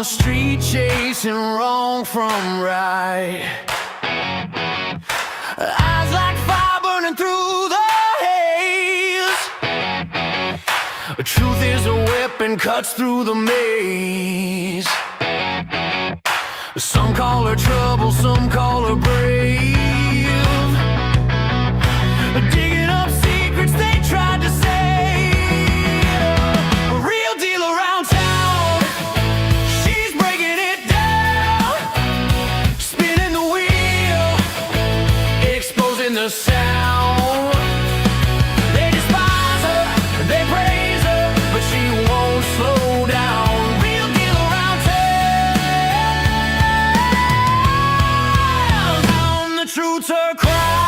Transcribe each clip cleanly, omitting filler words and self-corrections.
the street chasing wrong from right. Eyes like fire burning through the haze. Truth is a weapon, cuts through the maze. Some call her trouble, some call her brave. Digging up secrets they tried to save. A real deal around town, she's breaking it down. Spinning the wheel, exposing the sound. They despise her, they praise her, but she won't slow down. Real deal around town, the truth's her cry.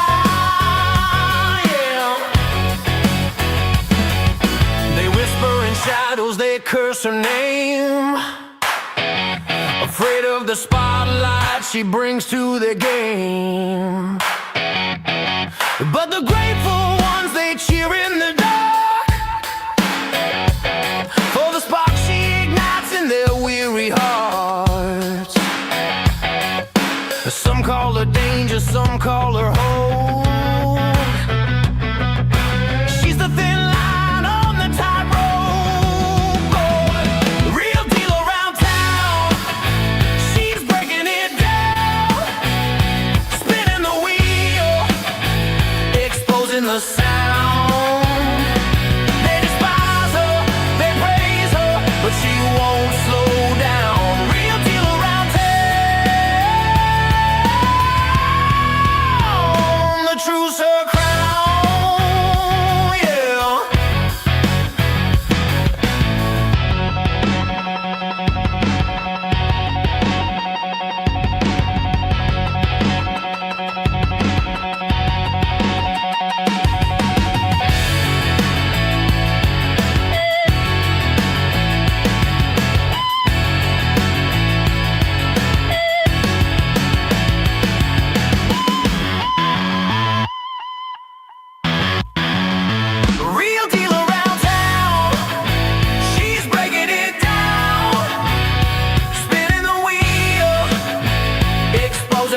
Shadows, they curse her name. Afraid of the spotlight she brings to the game. But the grateful ones, they cheer in the dark for the spark she ignites in their weary hearts. Some call her danger, some call her hope. She's the thin line on the tightrope. The sound. They despise her, they praise her, but she won't slow down. Real deal around town. The truth's her crown, yeah.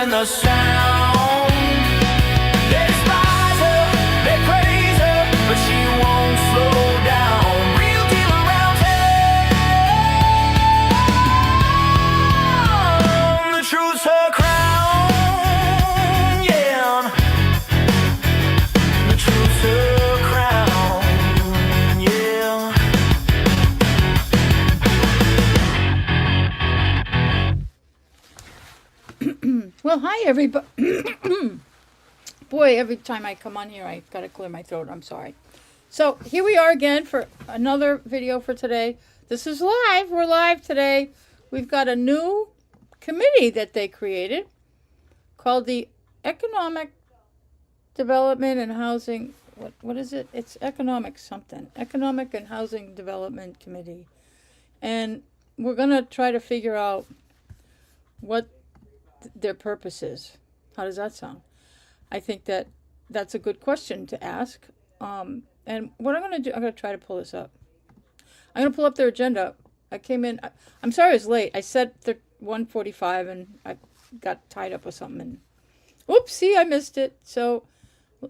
The sound. They despise her, they praise her, but she won't slow down. Real deal around town. The truth's her crown, yeah. The truth's her crown, yeah. Well, hi everybody. Boy, every time I come on here, I gotta clear my throat. I'm sorry. So here we are again for another video for today. This is live. We're live today. We've got a new committee that they created called the Economic Development and Housing. What is it? It's economic something. Economic and Housing Development Committee. And we're gonna try to figure out what their purpose is. How does that sound? I think that that's a good question to ask. And what I'm going to do, I'm going to try to pull this up. I'm going to pull up their agenda. I came in, I'm sorry I was late. I said 1:45 and I got tied up with something. And oopsie, I missed it. So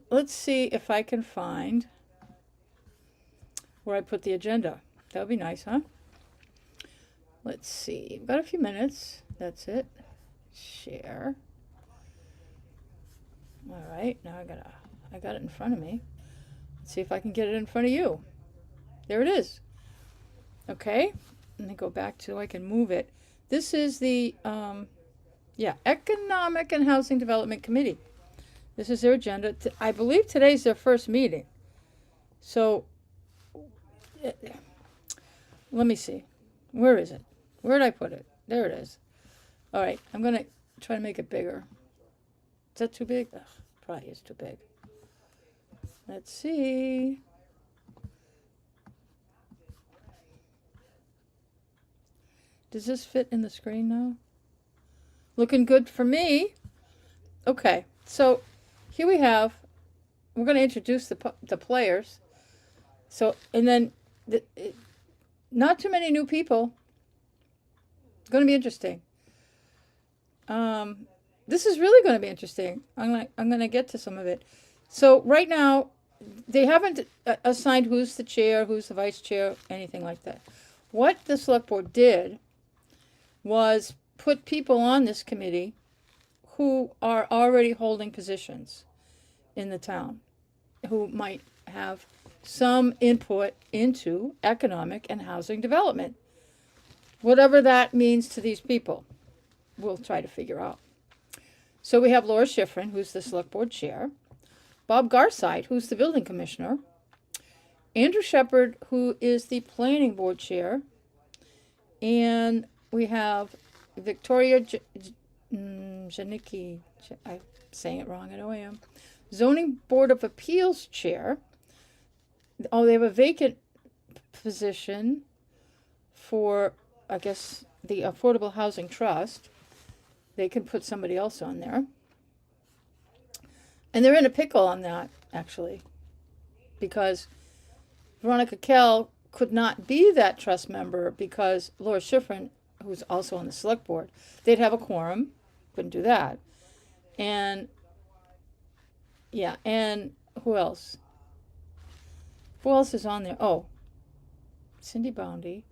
let's see if I can find where I put the agenda. That would be nice, huh? Let's see. We've got a few minutes. That's it. Share. All right, now I got it in front of me. Let's see if I can get it in front of you. There it is. Okay, let me go back to, I can move it. This is the Economic and Housing Development Committee. This is their agenda. I believe today's their first meeting. So let me see. Where is it? Where did I put it? There it is. All right, I'm going to try to make it bigger. Is that too big? Ugh, probably is too big. Let's see. Does this fit in the screen now? Looking good for me. Okay, so here we have, we're going to introduce the players. So, and then not too many new people. It's going to be interesting. This is really going to be interesting. I'm gonna get to some of it. So right now, they haven't assigned who's the chair, who's the vice chair, anything like that. What the select board did was put people on this committee who are already holding positions in the town, who might have some input into economic and housing development. Whatever that means to these people, we'll try to figure out. So we have Laura Schifrin, who's the select board chair, Bob Garside, who's the building commissioner, Andrew Shepard, who is the planning board chair, and we have Victoria Janicki, I'm saying it wrong, I know I am, zoning board of appeals chair. Oh, they have a vacant position for, I guess, the Affordable Housing Trust. They can put somebody else on there. And they're in a pickle on that, actually, because Veronica Kell could not be that trust member because Laura Schifrin, who's also on the select board, they'd have a quorum, couldn't do that. And, yeah, and who else? Who else is on there? Oh, Cindy Boundy.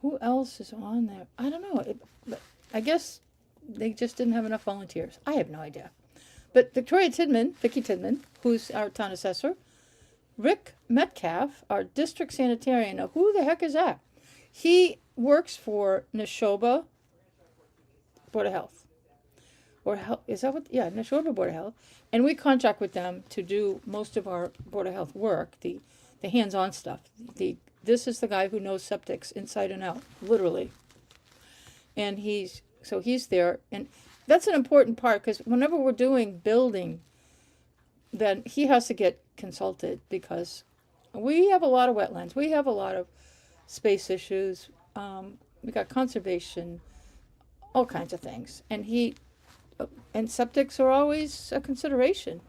Who else is on there? I don't know. But I guess they just didn't have enough volunteers. I have no idea. But Vicki Tidman, who's our town assessor, Rick Metcalf, our district sanitarian. Now, who the heck is that? He works for Neshoba Board of Health. Is that what? Yeah, Neshoba Board of Health. And we contract with them to do most of our Board of Health work, the hands-on stuff. This is the guy who knows septics inside and out, literally. And he's there. And that's an important part because whenever we're doing building, then he has to get consulted because we have a lot of wetlands. We have a lot of space issues. We got conservation, all kinds of things. And septics are always a consideration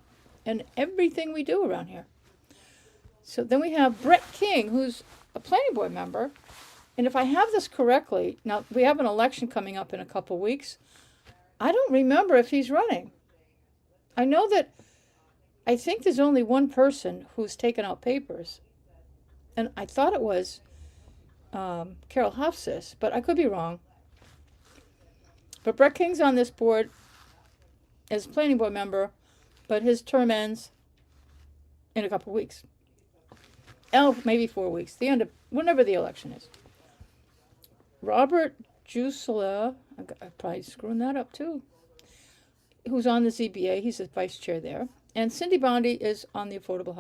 in everything we do around here. So then we have Brett King, who's a planning board member. And if I have this correctly, now we have an election coming up in a couple weeks. I don't remember if he's running. I know that I think there's only one person who's taken out papers. And I thought it was Carol Hofsis, but I could be wrong. But Brett King's on this board as a planning board member, but his term ends in a couple weeks. Oh, maybe 4 weeks. The end of whenever the election is. Robert Jusela, I'm probably screwing that up too, who's on the ZBA. He's the vice chair there. And Cindy Boundy is on the Affordable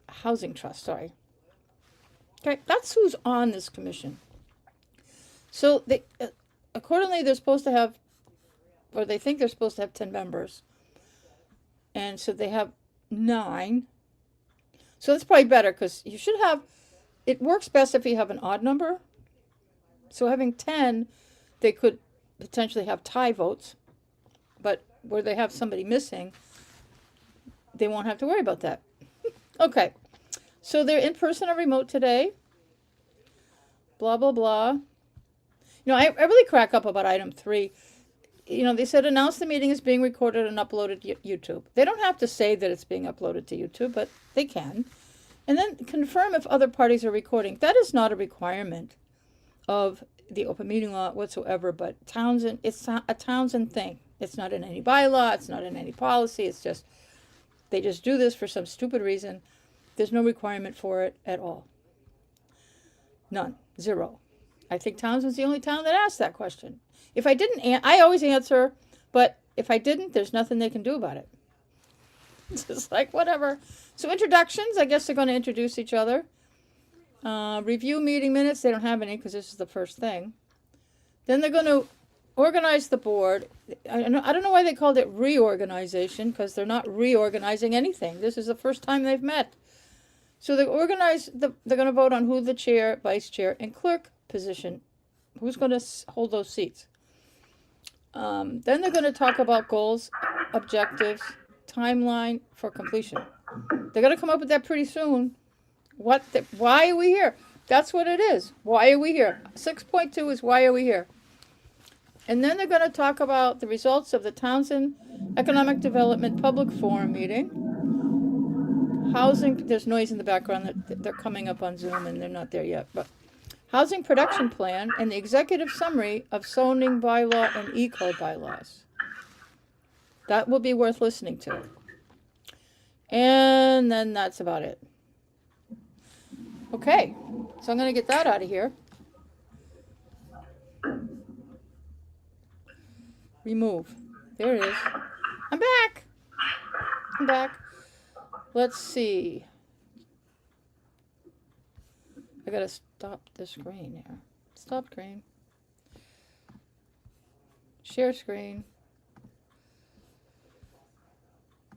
Housing Trust, sorry. Okay, that's who's on this commission. So they, accordingly, they're supposed to have, or they think they're supposed to have 10 members. And so they have 9. So that's probably better because you should have, it works best if you have an odd number. So having 10, they could potentially have tie votes, but where they have somebody missing, they won't have to worry about that. Okay, so they're in person or remote today. Blah, blah, blah. You know, I really crack up about item 3. You know, they said announce the meeting is being recorded and uploaded to YouTube. They don't have to say that it's being uploaded to YouTube, but they can. And then confirm if other parties are recording. That is not a requirement of the open meeting law whatsoever, but Townsend, it's a Townsend thing. It's not in any bylaw, it's not in any policy, it's just, they just do this for some stupid reason. There's no requirement for it at all. None. 0. I think Townsend's the only town that asked that question. If I didn't, I always answer, but if I didn't, there's nothing they can do about it. It's just like, whatever. So introductions, I guess they're going to introduce each other. Review meeting minutes, they don't have any because this is the first thing. Then they're going to organize the board. I don't know why they called it reorganization because they're not reorganizing anything. This is the first time they've met. So they're going to vote on who the chair, vice chair, and clerk position, who's going to hold those seats. Then they're going to talk about goals, objectives, timeline for completion. They're going to come up with that pretty soon. Why are we here? That's what it is. Why are we here? 6.2 is why are we here? And then they're going to talk about the results of the Townsend Economic Development Public Forum meeting. Housing, there's noise in the background that they're coming up on Zoom and they're not there yet, but housing production plan and the executive summary of zoning bylaw and eco bylaws. That will be worth listening to. And then that's about it. Okay, so I'm going to get that out of here. Remove. There it is. I'm back. I'm back. Let's see. I gotta stop the screen here. Stop screen. Share screen.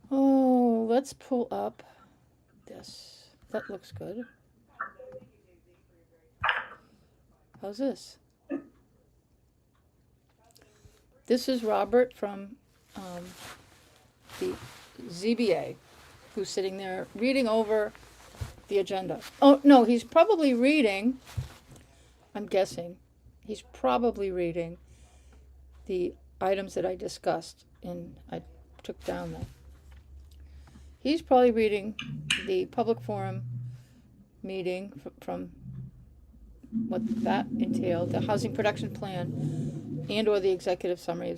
Oh, let's pull up this. That looks good. How's this? This is Robert from the ZBA, who's sitting there reading over the agenda. Oh, no, he's probably reading, I'm guessing, he's probably reading the items that I discussed, and I took down that. He's probably reading the public forum meeting from what that entailed, the housing production plan, and or the executive summary.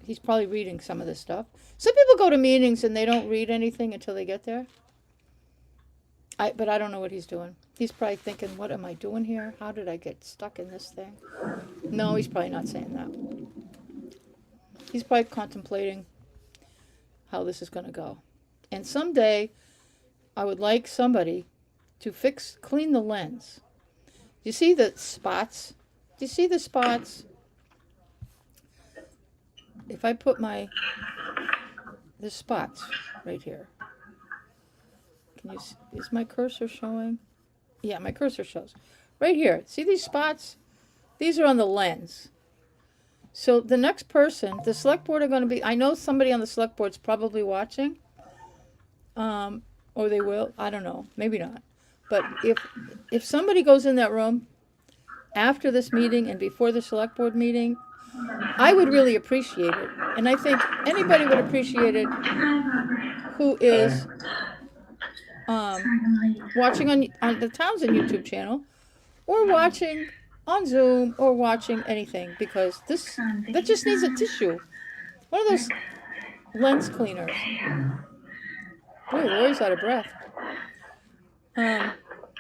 He's probably reading some of this stuff. Some people go to meetings and they don't read anything until they get there. But I don't know what he's doing. He's probably thinking, what am I doing here? How did I get stuck in this thing? No, he's probably not saying that. He's probably contemplating how this is going to go. And someday, I would like somebody to clean the lens. Do you see the spots? Do you see the spots? If I put the spots right here. Is my cursor showing? Yeah, my cursor shows. Right here. See these spots? These are on the lens. So the next person, the select board are going to be, I know somebody on the select board's probably watching. Or they will. I don't know. Maybe not. But if somebody goes in that room after this meeting and before the select board meeting, I would really appreciate it. And I think anybody would appreciate it who is watching on the Townsend YouTube channel, or watching on Zoom, or watching anything, because that just needs a tissue. One of those lens cleaners. Boy, Lori's out of breath.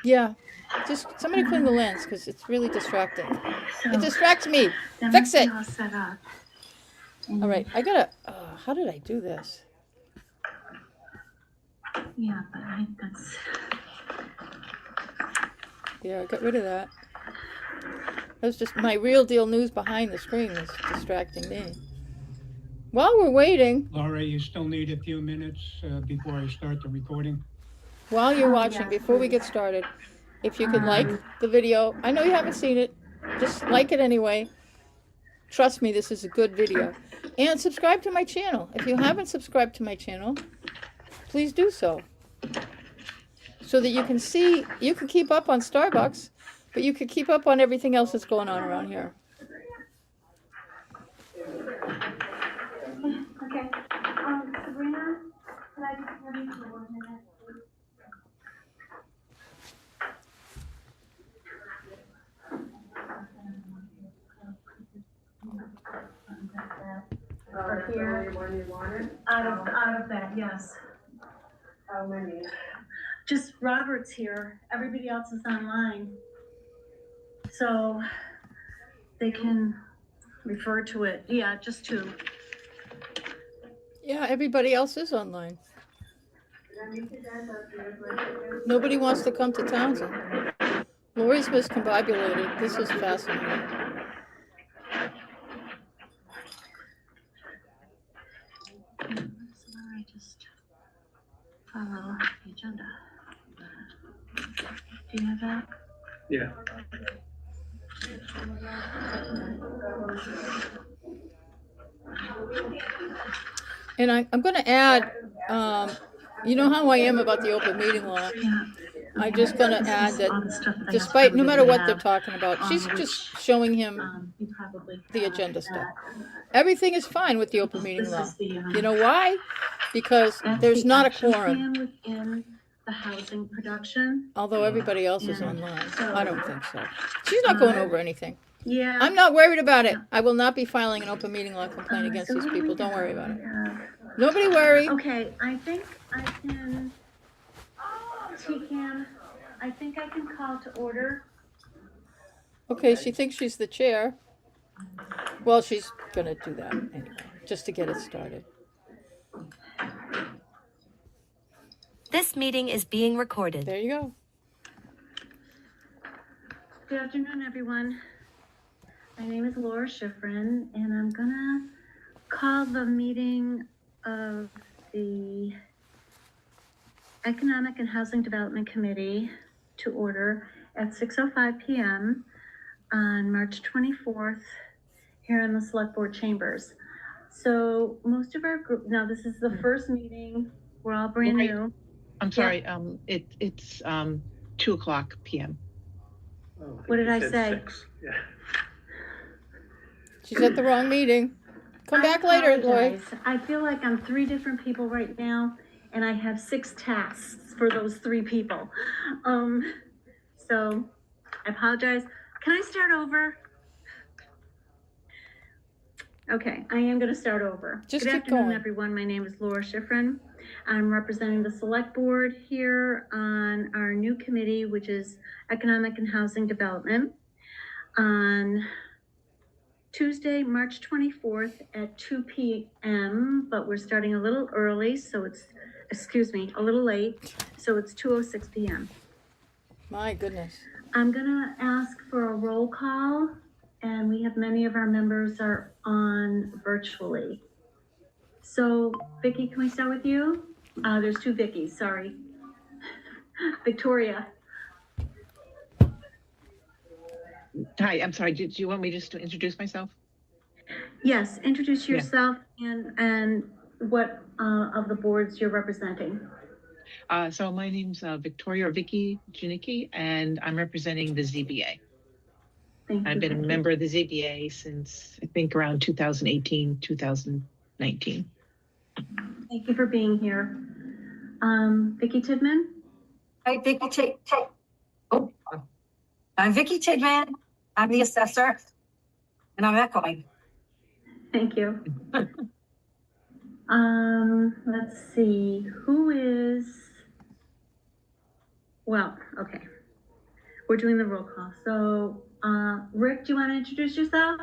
Yeah, just somebody clean the lens, because it's really distracting. It distracts me. Fix it. All right, I gotta. How did I do this? Yeah, but I think that's. Yeah, I got rid of that. That's just my real deal news behind the screen is distracting me. While we're waiting. Laura, you still need a few minutes before I start the recording? While you're watching, before we get started, if you could like the video. I know you haven't seen it. Just like it anyway. Trust me, this is a good video. And subscribe to my channel. If you haven't subscribed to my channel, please do so. So that you can keep up on Starbucks, but you can keep up on everything else that's going on around here. Okay. Sabrina, could I just have you for 1 minute? Here. Out of that, yes. How many? Just Robert's here. Everybody else is online. So they can refer to it. Yeah, just 2. Yeah, everybody else is online. Nobody wants to come to Townsend. Lori's miscombobulated. This is fascinating. So I just follow the agenda. Do you have that? Yeah. And I'm going to add, you know how I am about the open meeting law. Yeah. I'm just going to This add is that all the stuff that I despite, no also matter what have, they're talking about, she's which, just showing him you probably the have agenda stuff. that. Everything is fine with the open meeting This law. is the, You know why? Because that's there's the not a action quorum, plan within the housing production. although everybody else is And online. so, I don't think so. She's not going over anything. Yeah. I'm not worried about it. I will not be filing an open meeting law complaint against So these what do we people. Don't have? worry about it. We have- Nobody worry. Okay, I think I can, T-Cam, I think I can call to order. Okay, she thinks she's the chair. Well, she's going to do that anyway, just to get it started. This meeting is being recorded. There you go. Good afternoon, everyone. My name is Laura Schifrin, and I'm gonna call the meeting of the Economic and Housing Development Committee to order at 6:05 p.m. on March 24th here in the Select Board Chambers. So most of our group, now this is the first meeting, we're all brand Right. new. I'm sorry, it's 2:00 p.m. What did I say? Yeah. She's at the wrong meeting. Come back I later, Lloyd. apologize. I feel like I'm 3 different people right now, and I have 6 tasks for those 3 people. So I apologize. Can I start over? Okay, I am going to start over. Just Good keep afternoon, going. everyone. My name is Laura Schifrin. I'm representing the Select Board here on our new committee, which is Economic and Housing Development, on Tuesday, March 24th at 2 p.m., but we're starting a little early, so it's, a little late, so it's 2:06 p.m. My goodness. I'm gonna ask for a roll call, and we have many of our members are on virtually. So Vicki, can we start with you? There's 2 Vickies, sorry. Victoria. Hi, I'm sorry, did you want me just to introduce myself? Yes, introduce Yeah. yourself and what of the boards you're representing. So my name's Victoria or Vicky Janicki, and I'm representing the ZBA. Thank you. I've been a Vicki. member of the ZBA since, I think, around 2018, 2019. Thank you for being here. Vicki Tidman? Hi, I'm Vicky Tidman. I'm the assessor, and I'm echoing. Thank you. Let's see, who is, well, okay. We're doing the roll call. So, Rick, do you want to introduce yourself?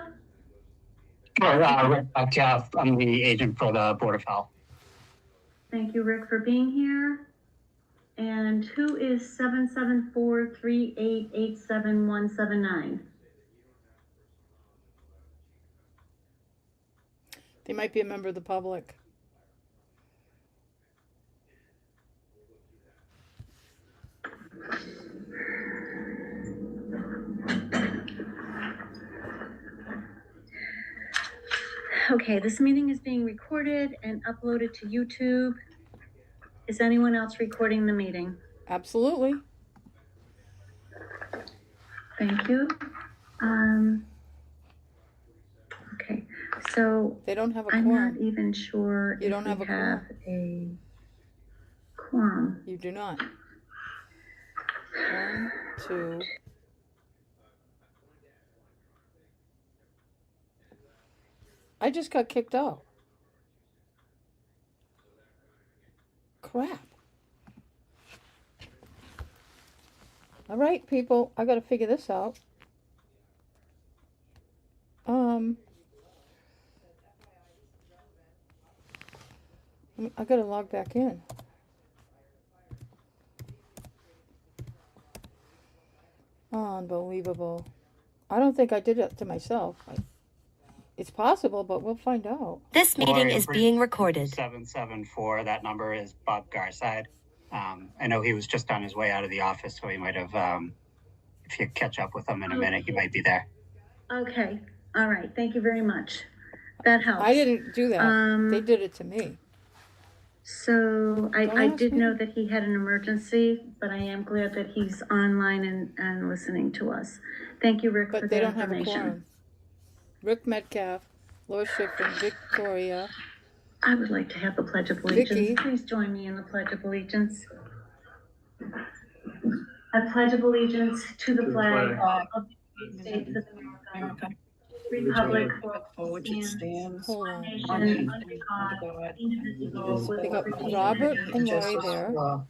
Sure, Jeff, I'm the agent for the Board of Health. Thank you, Rick, for being here. And who is 774-3887-179? They might be a member of the public. Okay, this meeting is being recorded and uploaded to YouTube. Is anyone else recording the meeting? Absolutely. Thank you. Okay, so They don't have a I'm not quorum. even sure You if don't have we a have a quorum. You do not. 1, 2. I just got kicked out. Crap. All right, people, I got to figure this out. I got to log back in. Unbelievable. I don't think I did it to myself. It's possible, but we'll find out. This meeting Gloria is Bree- being recorded. 774, that number is Bob Garside. I know he was just on his way out of the office, so he might have, if you catch up with him in a minute, he might be there. Okay, all right, thank you very much. That helps. I didn't do that. Um, They did it to me. So I ask did me. know that he had an emergency, but I am glad that he's online and listening to us. Thank you, Rick, for But they that don't have a information. quorum. Rick Metcalf, Laura Schifrin, Victoria, I would like to have the Pledge of Allegiance. Vicky. Please join me in the Pledge of Allegiance. I pledge of allegiance to the flag of the United States of America, republic for which it stands, Hold one on. nation, One nation, under God, indivisible, They with got liberty Robert and and justice Lori for there. all.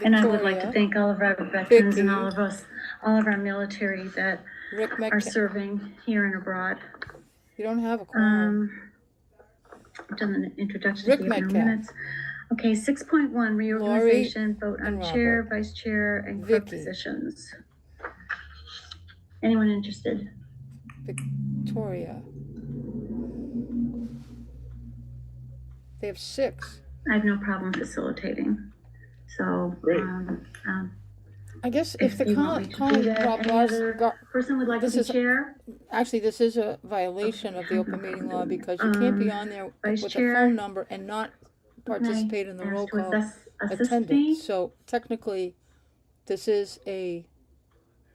And I would like to Victoria, thank all of our veterans Vicky. and all of our military that Rick are Metcalf. serving here and abroad. You don't have a quorum. I've done an introduction. Rick so you have no Metcalf. minutes. Okay, 6.1, reorganization, vote on and chair, Robert. vice chair, and clerk Vicky. positions. Anyone interested? Victoria. They have 6. I have no problem facilitating. So, I guess if the you want me to do calling that, Rob any Lars, other person would like to this be is- chair? actually, this is a violation of the open meeting law because you can't be on there Vice with a chair. phone number and not participate in the Asked roll to call assist me. attendance. So technically, this is a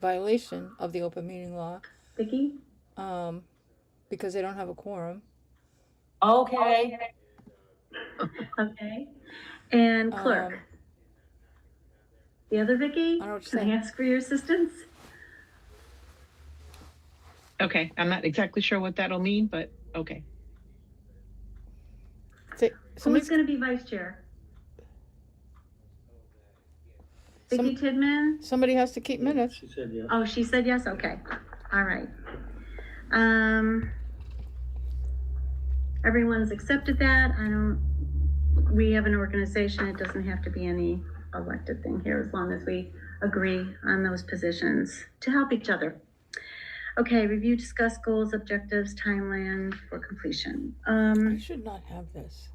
violation of the open meeting law, Vicky? because they don't have a quorum. Okay. Okay. And clerk? The other Vicky? I don't know what you're Can I saying. ask for your assistance? Okay, I'm not exactly sure what that'll mean, but okay. Say, Who's somebody's, gonna be vice chair? Vicky Tidman? somebody has to keep minutes. She said yes. Oh, she said yes, okay, all right. Everyone's accepted that, we have an organization, it doesn't have to be any elected thing here, as long as we agree on those positions to help each other. Okay, review, discuss goals, objectives, timeline for completion. I should not have this.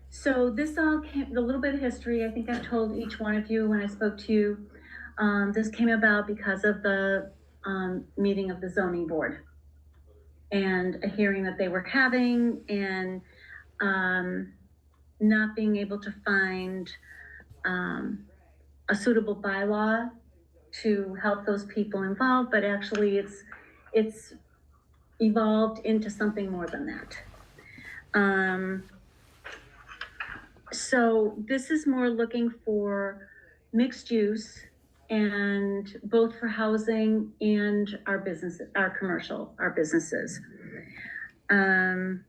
So this all came, a little bit of history, I think I told each one of you when I spoke to you. This came about because of the meeting of the zoning board and a hearing that they were having and not being able to find a suitable bylaw to help those people involved, but actually it's evolved into something more than that. So this is more looking for mixed use and both for housing and our business, our commercial, our businesses. So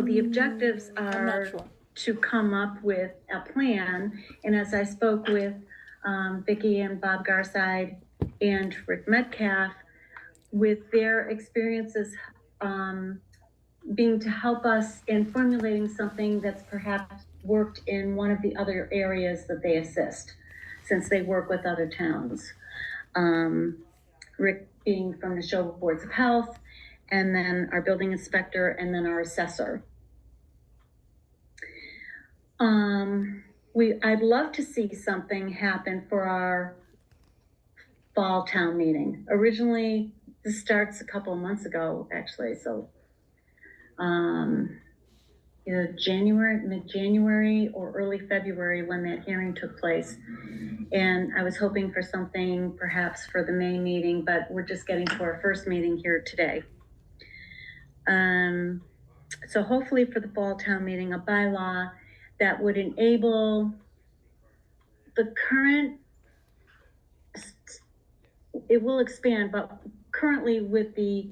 the objectives I'm not are sure. to come up with a plan. And as I spoke with Vicky and Bob Garside and Rick Metcalf, with their experiences being to help us in formulating something that's perhaps worked in one of the other areas that they assist, since they work with other towns. Rick being from the Neshoba Boards of Health, and then our building inspector, and then our assessor. I'd love to see something happen for our fall town meeting. Originally, this starts a couple of months ago, actually, so either January, mid-January, or early February when that hearing took place. And I was hoping for something perhaps for the May meeting, but we're just getting to our first meeting here today. So hopefully for the fall town meeting, a bylaw that would enable the current, it will expand, but currently with the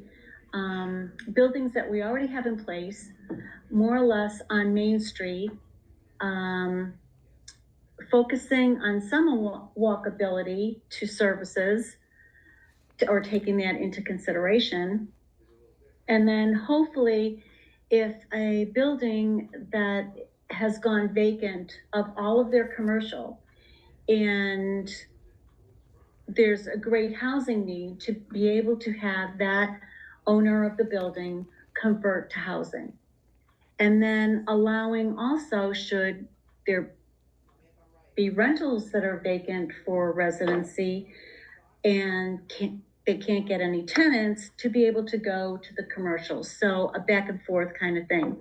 buildings that we already have in place, more or less on Main Street, focusing on some walkability to services, or taking that into consideration. And then hopefully, if a building that has gone vacant of all of their commercial and there's a great housing need, to be able to have that owner of the building convert to housing. And then allowing also, should there be rentals that are vacant for residency and they can't get any tenants, to be able to go to the commercials. So a back and forth kind of thing.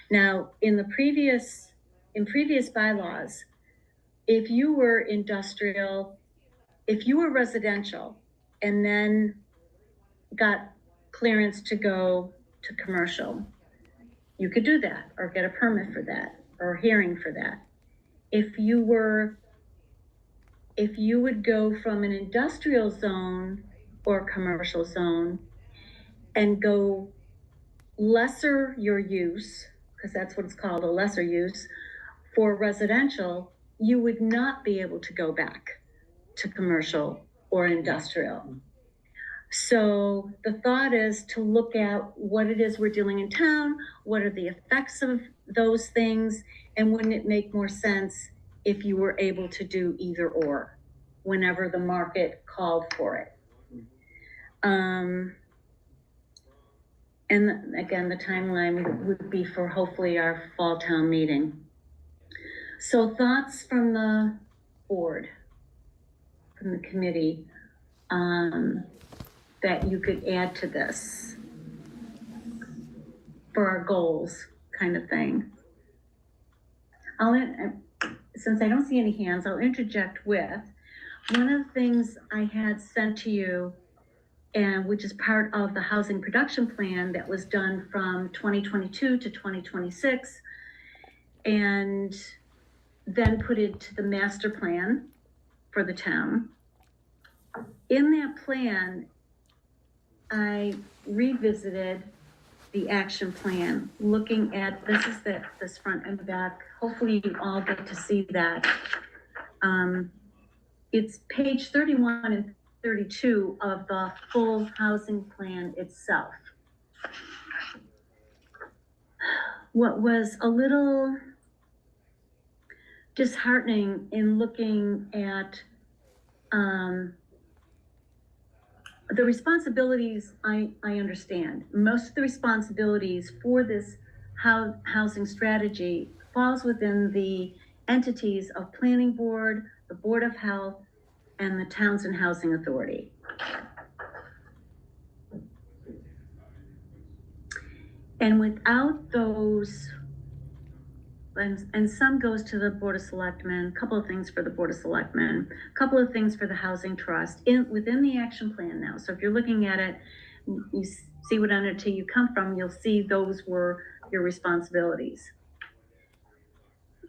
Now, in previous bylaws, if you were industrial, if you were residential and then got clearance to go to commercial, you could do that or get a permit for that or a hearing for that. If you would go from an industrial zone or commercial zone and go lesser your use, because that's what it's called, a lesser use, for residential, you would not be able to go back to commercial or industrial. So the thought is to look at what it is we're doing in town, what are the effects of those things, and wouldn't it make more sense if you were able to do either or, whenever the market called for it. And again, the timeline would be for hopefully our fall town meeting. So thoughts from the board, from the committee, that you could add to this for our goals kind of thing. Since I don't see any hands, I'll interject with one of the things I had sent to you, and which is part of the housing production plan that was done from 2022 to 2026, and then put into the master plan for the town. In that plan, I revisited the action plan, looking at, this front and back. Hopefully you all get to see that. It's page 31 and 32 of the full housing plan itself. What was a little disheartening in looking at the responsibilities, I understand. Most of the responsibilities for this housing strategy falls within the entities of Planning Board, the Board of Health, and the Townsend Housing Authority. And without those, and some goes to the Board of Selectmen, a couple of things for the Board of Selectmen, a couple of things for the Housing Trust within the action plan now. So if you're looking at it, you see what entity you come from, you'll see those were your responsibilities.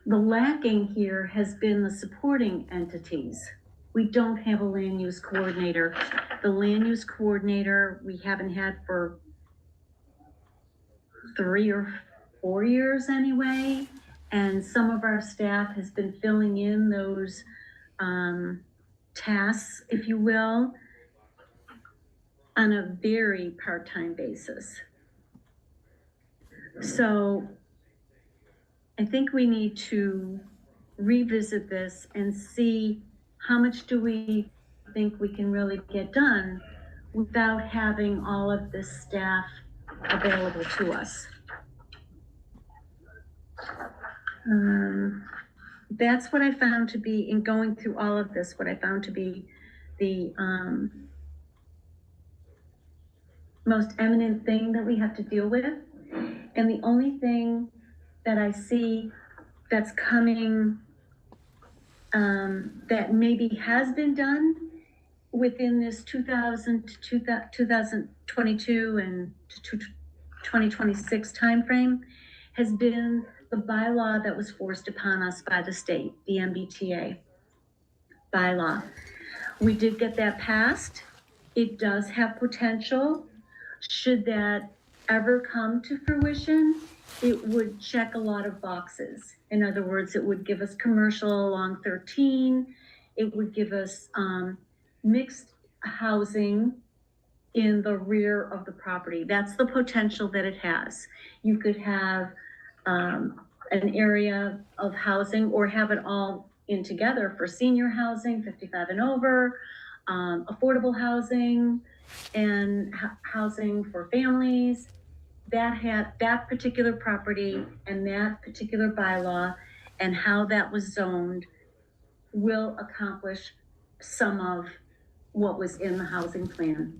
The lacking here has been the supporting entities. We don't have a land use coordinator. The land use coordinator we haven't had for 3 or 4 years anyway. And some of our staff has been filling in those tasks, if you will, on a very part-time basis. So I think we need to revisit this and see how much do we think we can really get done without having all of this staff available to us. That's what I found to be, in going through all of this, what I found to be the most eminent thing that we have to deal with. And the only thing that I see that's coming, that maybe has been done within this 2022 and 2026 timeframe has been the bylaw that was forced upon us by the state, the MBTA bylaw. We did get that passed. It does have potential. Should that ever come to fruition, it would check a lot of boxes. In other words, it would give us commercial along 13. It would give us mixed housing in the rear of the property. That's the potential that it has. You could have an area of housing or have it all in together for senior housing, 55 and over, affordable housing, and housing for families. That particular property and that particular bylaw and how that was zoned will accomplish some of what was in the housing plan.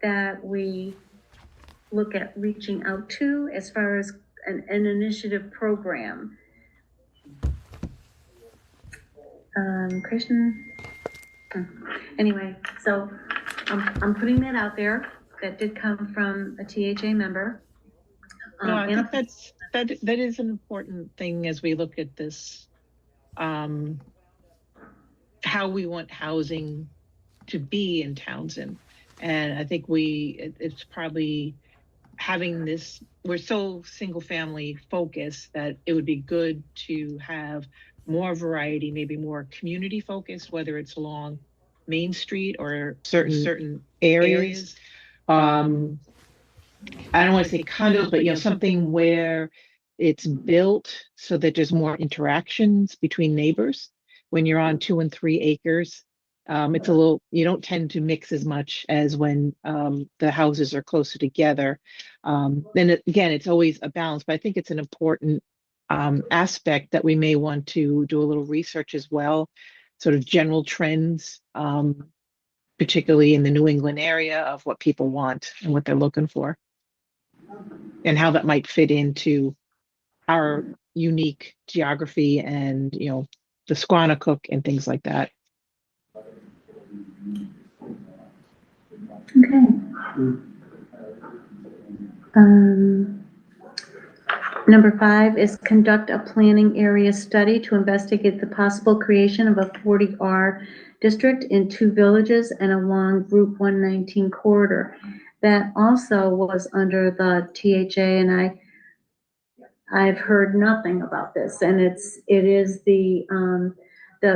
that we look at reaching out to as far as an initiative program. Christian, anyway, so I'm putting that out there. That did come from a THA member. No, I and think that is an important thing as we look at this, how we want housing to be in Townsend. And I think it's probably having this, we're so single family focused that it would be good to have more variety, maybe more community focused, whether it's along Main Street or certain areas. I don't want to say condos, but something where it's built so that there's more interactions between neighbors. When you're on 2 and 3 acres, it's a little, you don't tend to mix as much as when the houses are closer together. Then again, it's always a balance, but I think it's an important aspect that we may want to do a little research as well, sort of general trends, particularly in the New England area, of what people want and what they're looking for, and how that might fit into our unique geography and, the Squanicook and things like that. Okay. Number 5 is conduct a planning area study to investigate the possible creation of a 40R district in 2 villages and along Route 119 corridor. That also was under the THA, and I've heard nothing about this, and it is the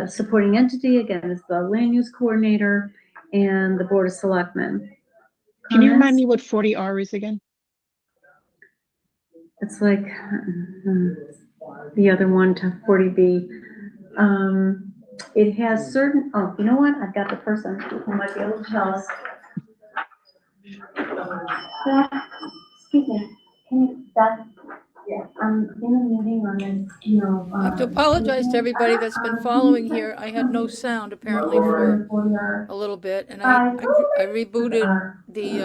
supporting entity, again, is the land use coordinator and the Board of Selectmen. Can you remind me what 40R is again? It's like the other one to 40B. It has certain, oh, you know what? I've got the person who might be able to tell us. Excuse me, can you, yeah, I'm in a meeting on this, I have to apologize to everybody that's been following here. I had no sound apparently for a little bit, and I rebooted the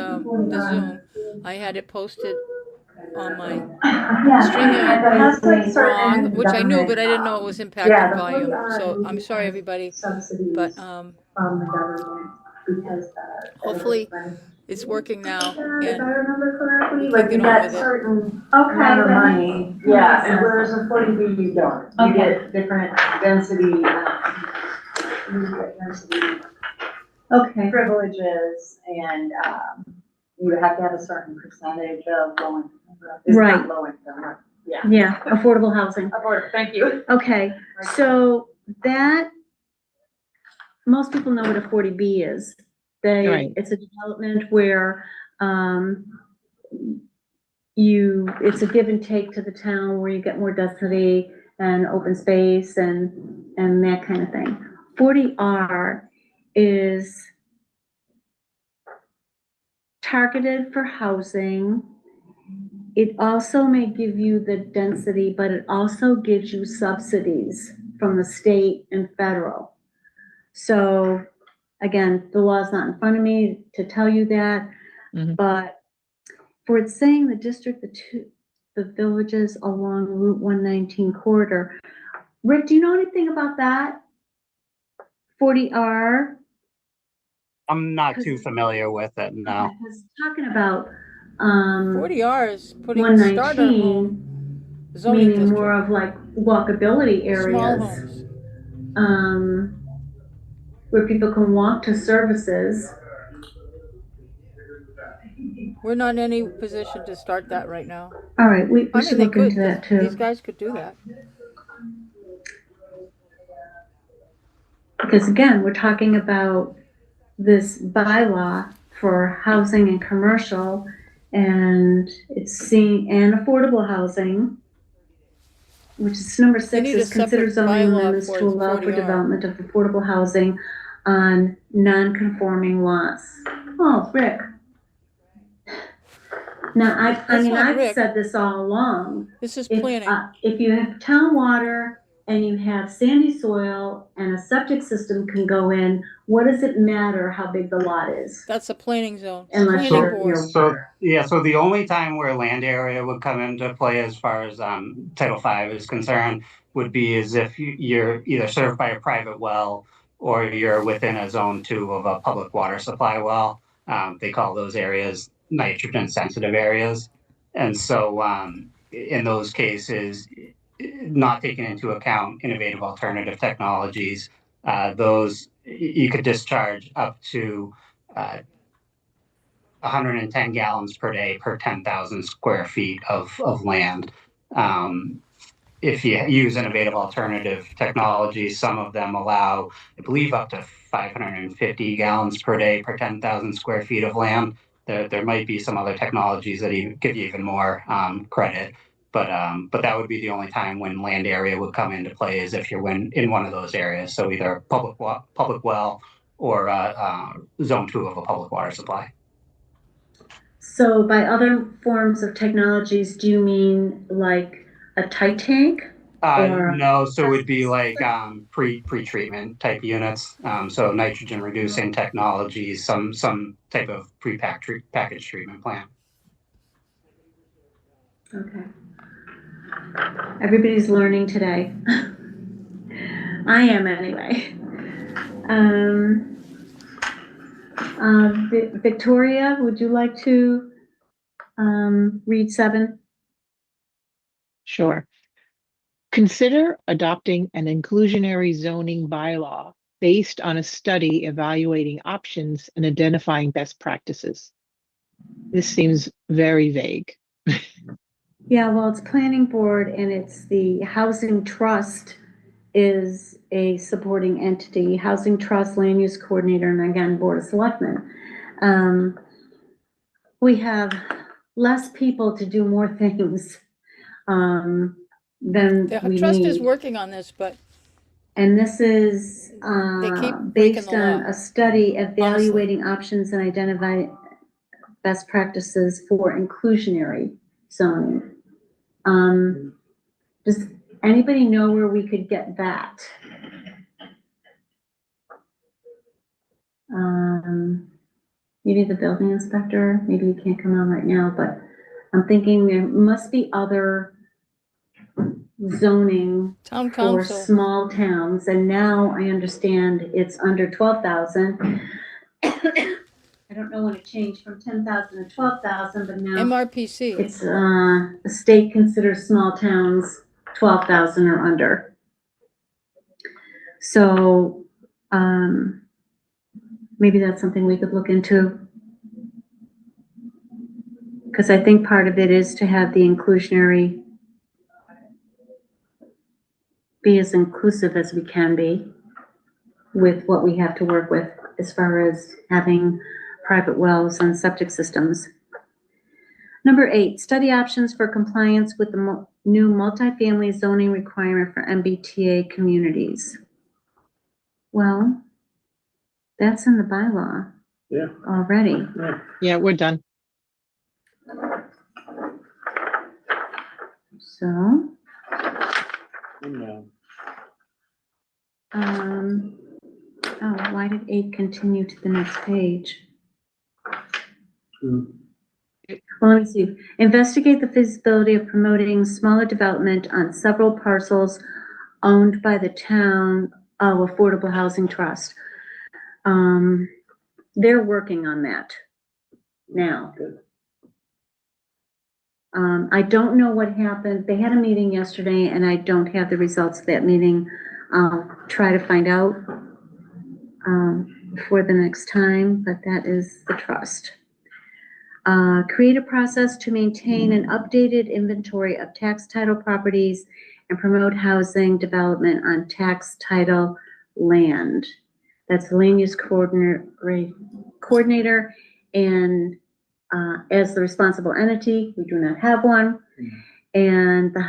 Zoom. I had it posted on my StreamYard wrong, which I knew, but I didn't know it was impacting volume. So I'm sorry, everybody. But hopefully it's working now, and we can get on with it. Amount of money, yeah, and whereas in 40B you don't. You get different density, Okay. privileges, and you have to have a certain percentage of low income. It's Right. not low income, right? Yeah. Yeah, affordable housing. Affordable, thank you. Okay, so that, most people know what a 40B is. Right. It's a development where, it's a give and take to the town where you get more density and open space and that kind of thing. 40R is targeted for housing. It also may give you the density, but it also gives you subsidies from the state and federal. So again, the law's not in front of me to tell you that, but for it's saying the district, the villages along Route 119 corridor. Rick, do you know anything about that? 40R? I'm not too familiar with it, no. I was talking about 40R is putting starter home zoning meaning more district. of like walkability Small areas. homes. Where people can walk to services. We're not in any position to start that right now. All right, we I should mean, they look could, into that too. these guys could do that. Because again, we're talking about this bylaw for housing and commercial, and it's seeing, and affordable housing, which is number 6, need a is consider separate zoning bylaw amendments for to allow for 40R. development of affordable housing on non-conforming lots. Oh, Rick. Now, I That's mean, not I've Rick. said this all along. This is planning. If you have town water and you have sandy soil and a septic system can go in, what does it matter how big the lot is? That's a planning zone. Unless Planning you're, board. So the only time where land area would come into play as far as Title V is concerned would be as if you're either served by a private well or you're within a zone 2 of a public water supply well. They call those areas nitrogen sensitive areas. And so in those cases, not taking into account innovative alternative technologies, those you could discharge up to 110 gallons per day per 10,000 square feet of land. If you use innovative alternative technologies, some of them allow, I believe, up to 550 gallons per day per 10,000 square feet of land. There might be some other technologies that give you even more credit, but that would be the only time when land area would come into play is if you're in one of those areas. So either public well or zone 2 of a public water supply. So by other forms of technologies, do you mean like a tight tank? No, so it would be like pre-treatment type units. So nitrogen reducing technologies, some type of packaged treatment plant. Okay. Everybody's learning today. I am anyway. Victoria, would you like to read 7? Sure. Consider adopting an inclusionary zoning bylaw based on a study evaluating options and identifying best practices. This seems very vague. Yeah, well, it's planning board and it's the housing trust is a supporting entity, housing trust, land use coordinator, and again, board of selectmen. We have less people to do more things than The we trust is need. working on this, but And this is keep breaking based the on law. a study evaluating options and identifying best practices for inclusionary zoning. Does anybody know where we could get that? Maybe the building inspector, maybe you can't come on right now, but I'm thinking there must be other zoning Town for council. small towns, and now I understand it's under 12,000. I don't know when it changed from 10,000 to 12,000, but now MRPC. it's, the state considers small towns 12,000 or under. So, maybe that's something we could look into. Because I think part of it is to have the inclusionary be as inclusive as we can be with what we have to work with as far as having private wells and septic systems. Number 8, study options for compliance with the new multifamily zoning requirement for MBTA communities. Well, that's in the bylaw. Yeah. Already. Yeah, we're done. So, No. oh, why did 8 continue to the next page? Well, let me see. Investigate the feasibility of promoting smaller development on several parcels owned by the town of Affordable Housing Trust. They're working on that now. I don't know what happened. They had a meeting yesterday and I don't have the results of that meeting. I'll try to find out for the next time, but that is the trust. Create a process to maintain an updated inventory of tax title properties and promote housing development on tax title land. That's the land use coordinator and as the responsible entity, we do not have one, and the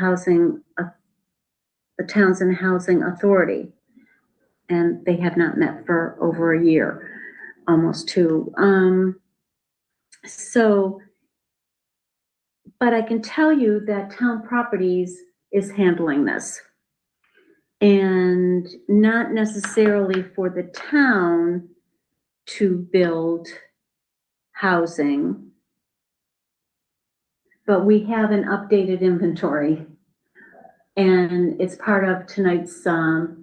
Townsend Housing Authority. And they have not met for over a year, almost 2. So, but I can tell you that Town Properties is handling this. and not necessarily for the town to build housing, but we have an updated inventory, and it's part of tonight's the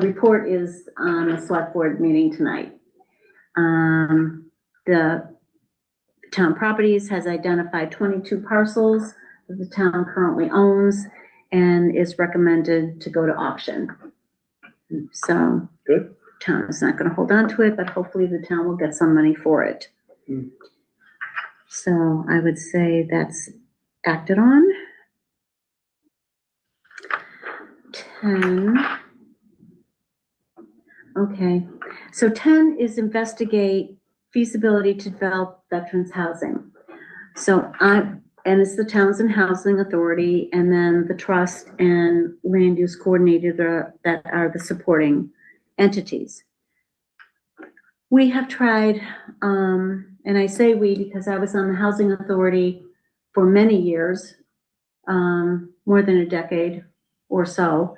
report is on the select board meeting tonight. The town properties has identified 22 parcels that the town currently owns and is recommended to go to auction. So Good. town is not gonna hold on to it, but hopefully the town will get some money for it. Mm. So I would say that's acted on. 10. Okay, so 10 is investigate feasibility to develop veterans housing. So and it's the Townsend Housing Authority, and then the trust and land use coordinator that are the supporting entities. We have tried, and I say we because I was on the Housing Authority for many years, more than a decade or so.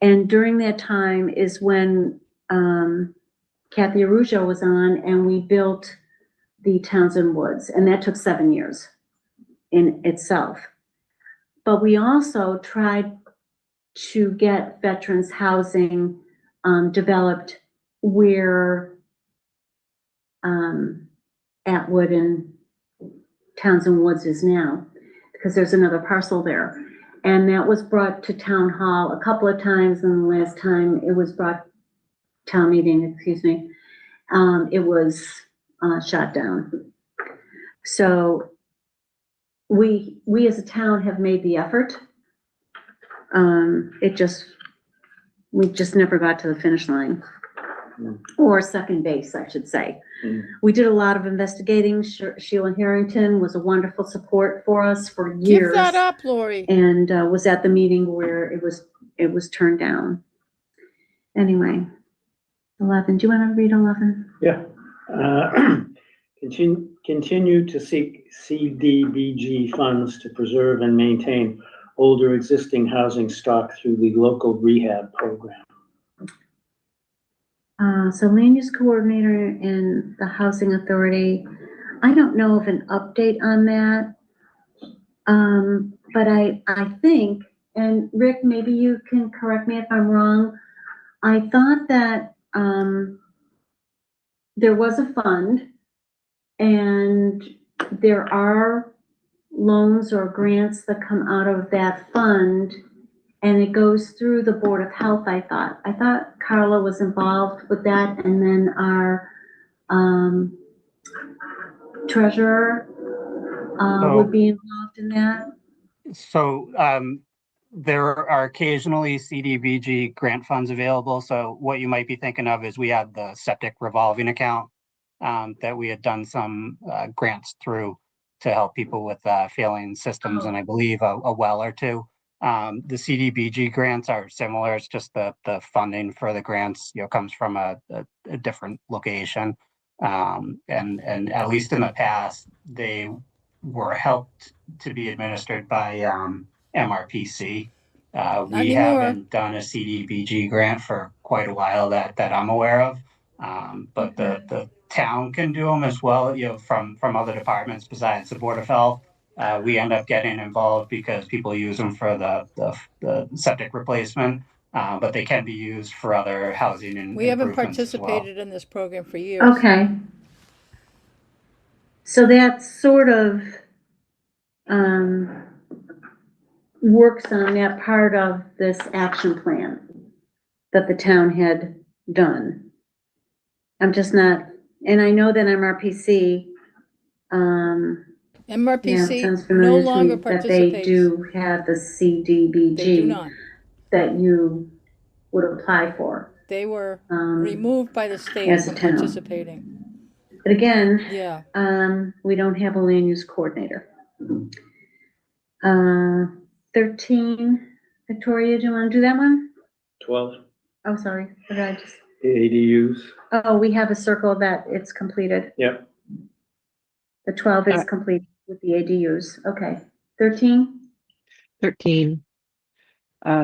And during that time is when Kathy Arujo was on, and we built the Townsend Woods, and that took 7 years in itself. But we also tried to get veterans housing developed where Atwood and Townsend Woods is now, because there's another parcel there. And that was brought to town hall a couple of times, and the last time it was brought town meeting, excuse me, it was shot down. So we as a town have made the effort. We just never got to the finish line, or second base, I should say. We did a lot of investigating. Sheila Harrington was a wonderful support for us for years. Give that up, Lori. And was at the meeting where it was turned down. Anyway, 11. Do you want to read 11? Yeah. Continue to seek CDBG funds to preserve and maintain older existing housing stock through the local rehab program. So land use coordinator in the housing authority, I don't know of an update on that. But I think, and Rick, maybe you can correct me if I'm wrong, I thought that there was a fund, and there are loans or grants that come out of that fund, and it goes through the Board of Health, I thought Carla was involved with that, and then our treasurer would be involved in that. So there are occasionally CDBG grant funds available. So what you might be thinking of is we had the septic revolving account that we had done some grants through to help people with failing systems, and I believe a well or two. The CDBG grants are similar. It's just the funding for the grants, comes from a different location. And at least in the past, they were helped to be administered by MRPC. We anymore. haven't done a CDBG grant for quite a while that I'm aware of. But the town can do them as well, from other departments besides the Board of Health. We end up getting involved because people use them for the septic replacement, but they can be used for other housing and We haven't improvements as well. participated in this program for years. Okay. So that sort of works on that part of this action plan that the town had done. I'm just not, and I know that MRPC, MRPC sounds no familiar to me, longer that they participates. do have the CDBG. They do not. That you would apply for. They were removed by the state as a from town. participating. But again, Yeah. we don't have a land use coordinator. 13, Victoria, do you want to do that one? 12, Oh, sorry, what did I just? the ADUs. Oh, we have a circle that it's completed. Yep. The 12 is complete with the ADUs. Okay. 13? 13.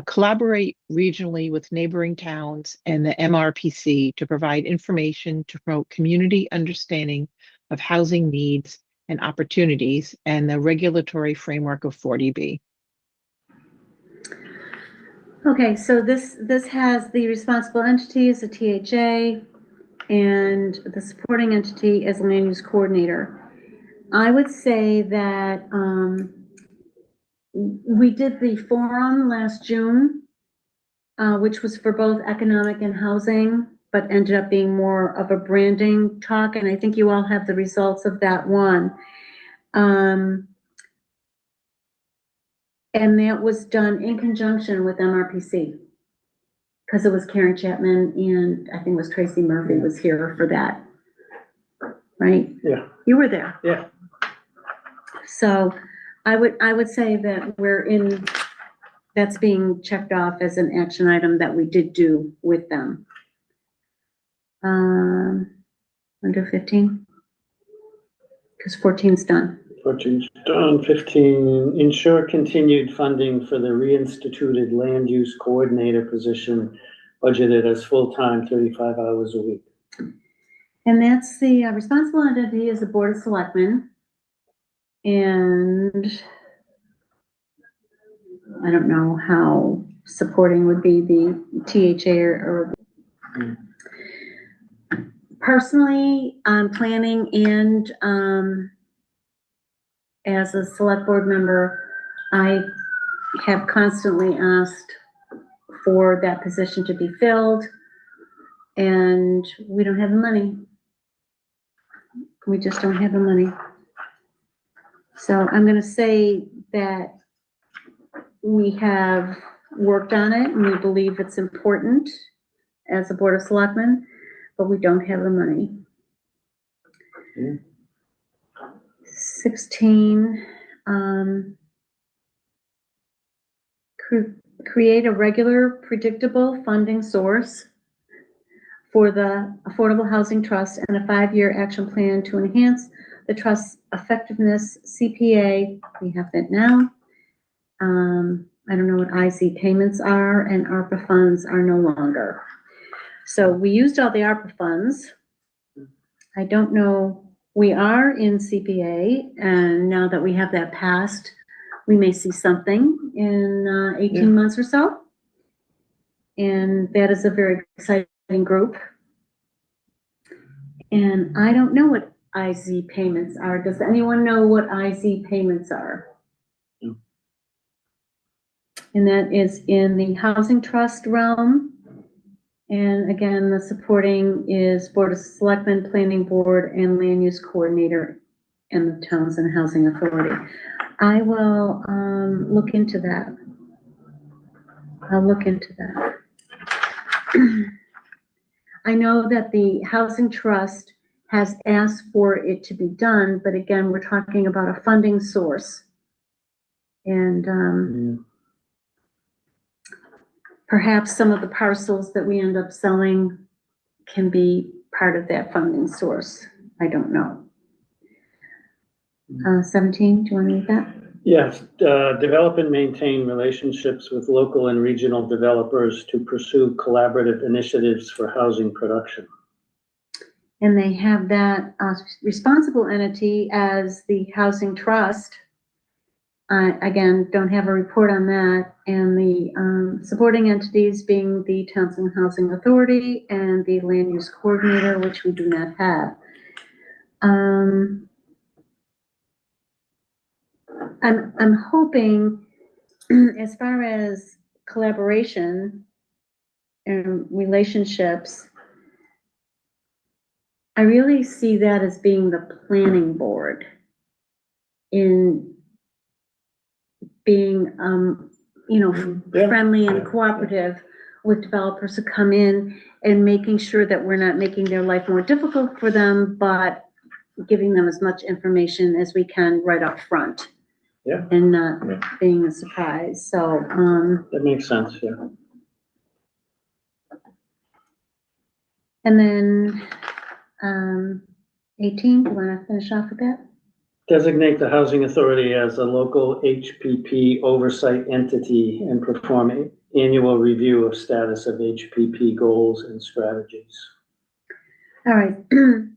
collaborate regionally with neighboring towns and the MRPC to provide information to promote community understanding of housing needs and opportunities and the regulatory framework of 40B. Okay, so this has the responsible entity as a THA and the supporting entity as a land use coordinator. I would say that we did the forum last June, which was for both economic and housing, but ended up being more of a branding talk, and I think you all have the results of that one. And that was done in conjunction with MRPC, because it was Karen Chapman and I think it was Tracy Murphy was here for that, right? Yeah. You were there. Yeah. So I would say that that's being checked off as an action item that we did do with them. Under 15? Because 14's done. 14's done. 15, ensure continued funding for the reinstituted land use coordinator position budgeted as full-time, 35 hours a week. And that's the responsible entity is the Board of Selectmen. And I don't know how supporting would be the THA or personally, I'm planning and as a select board member, I have constantly asked for that position to be filled, and we don't have the money. We just don't have the money. So I'm going to say that we have worked on it and we believe it's important as a Board of Selectmen, but we don't have the money. 16, create a regular, predictable funding source for the Affordable Housing Trust and a 5-year action plan to enhance the trust's effectiveness. CPA, we have that now. I don't know what IZ payments are, and ARPA funds are no longer. So we used all the ARPA funds. I don't know, we are in CPA, and now that we have that passed, we may see something in 18 months or so. And that is a very exciting group. And I don't know what IZ payments are. Does anyone know what IZ payments are? No. And that is in the housing trust realm. And again, the supporting is Board of Selectmen, Planning Board, and Land Use Coordinator, and the Townsend Housing Authority. I will look into that. I'll look into that. I know that the Housing Trust has asked for it to be done, but again, we're talking about a funding source. And perhaps some of the parcels that we end up selling can be part of that funding source. I don't know. 17, do you want to read that? Yes, develop and maintain relationships with local and regional developers to pursue collaborative initiatives for housing production. And they have that responsible entity as the Housing Trust. Again, don't have a report on that. And the supporting entities being the Townsend Housing Authority and the Land Use Coordinator, which we do not have. I'm hoping, as far as collaboration and relationships, I really see that as being the planning board in being, friendly and cooperative with developers who come in and making sure that we're not making their life more difficult for them, but giving them as much information as we can right up front. Yeah. And not being a surprise. So, that makes sense, yeah. And then, 18, do you want to finish off with that? Designate the housing authority as a local HPP oversight entity and perform annual review of status of HPP goals and strategies. All right,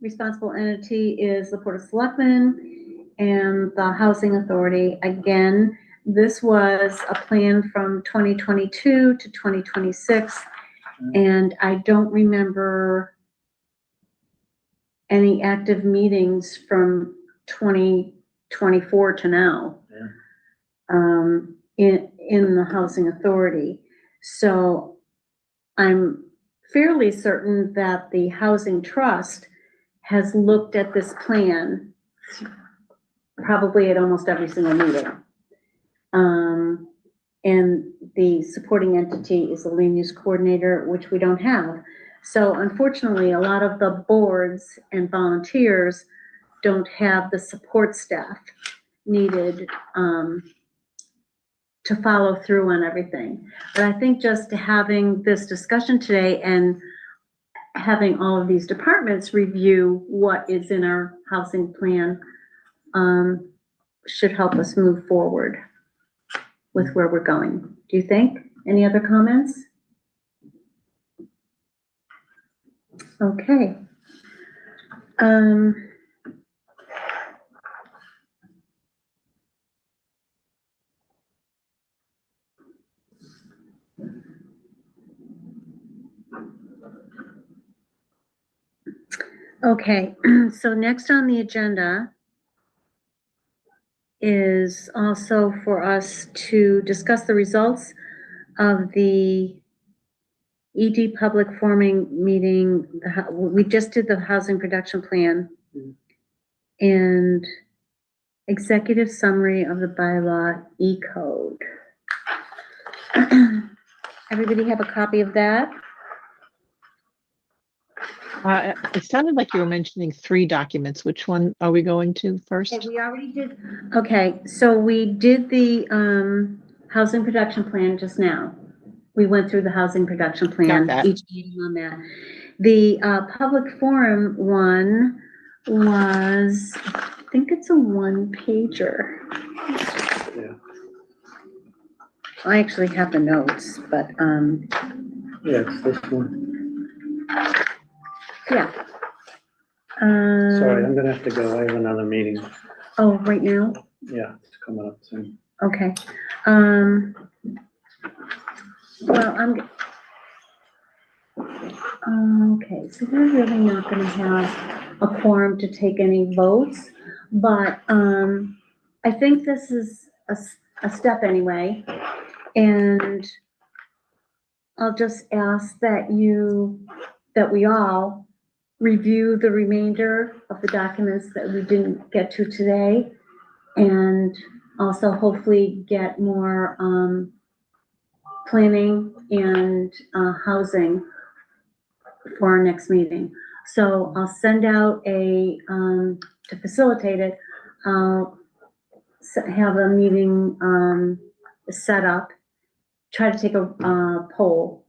responsible entity is the Board of Selectmen and the Housing Authority. Again, this was a plan from 2022 to 2026, and I don't remember any active meetings from 2024 to now. In the Housing Authority. So I'm fairly certain that the Housing Trust has looked at this plan probably at almost every single meeting. And the supporting entity is the land use coordinator, which we don't have. So unfortunately, a lot of the boards and volunteers don't have the support staff needed to follow through on everything. But I think just having this discussion today and having all of these departments review what is in our housing plan should help us move forward with where we're going. Do you think? Any other comments? Okay. Okay, so next on the agenda is also for us to discuss the results of the ED public forming meeting. We just did the housing production plan and executive summary of the bylaw E-code. Everybody have a copy of that? It sounded like you were mentioning 3 documents. Which one are we going to first? Okay, we already did. Okay, so we did the housing production plan just now. We went through the housing production plan, Got that. each meeting on that. The public forum one was, I think it's a 1-pager. Yeah. I actually have the notes, but Yeah, it's this one. yeah. Sorry, I'm gonna have to go. I have another meeting. Oh, right now? Yeah, it's coming up soon. Okay. Well, okay, so we're really not gonna have a quorum to take any votes, but, I think this is a step anyway. And I'll just ask that we all review the remainder of the documents that we didn't get to today. And also hopefully get more, planning and, housing for our next meeting. So I'll send out to facilitate it, I'll have a meeting, set up, try to take a poll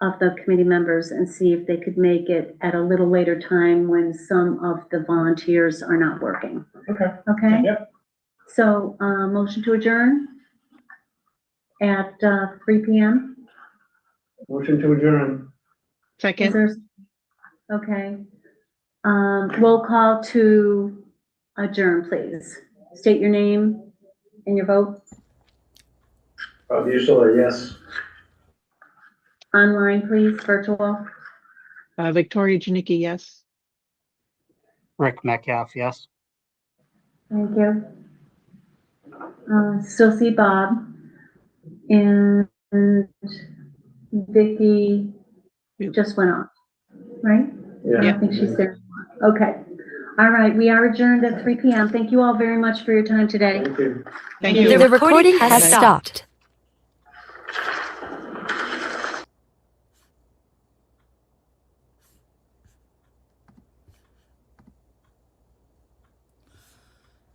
of the committee members and see if they could make it at a little later time when some of the volunteers are not working. Okay. Okay? Yep. So, motion to adjourn at 3 p.m. Motion to adjourn. Is Second. there, okay. Roll call to adjourn, please. State your name and your vote. Bob Usually, yes. Online, please, virtual. Victoria Janicki, yes. Rick Metcalf, yes. Thank you. Still see Bob and Vicky just went off, right? I don't think she's there. Okay. All right, we are adjourned at 3 p.m. Thank you all very much for your time today. Thank you. Thank you. The recording has stopped.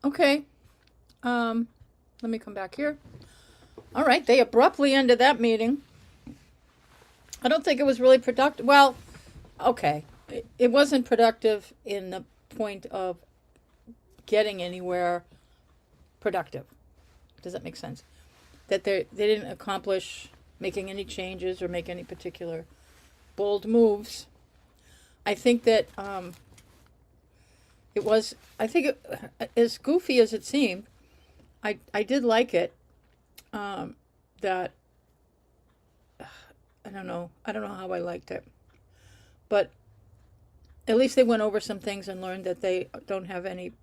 Okay, let me come back here. All right, they abruptly ended that meeting. I don't think it was really productive. Well, okay, it wasn't productive in the point of getting anywhere productive. Does that make sense? That they didn't accomplish making any changes or make any particular bold moves. I think that as goofy as it seemed, I did like it. That I don't know how I liked it, but at least they went over some things and learned that they don't have any.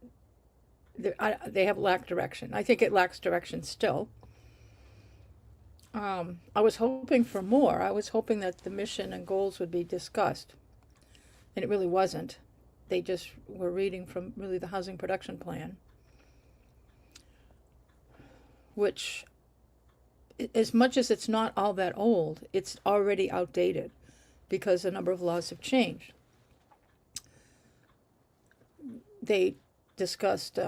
They have lacked direction. I think it lacks direction still. I was hoping for more. I was hoping that the mission and goals would be discussed, and it really wasn't. They just were reading from really the housing production plan, which, as much as it's not all that old, it's already outdated because a number of laws have changed. They discussed,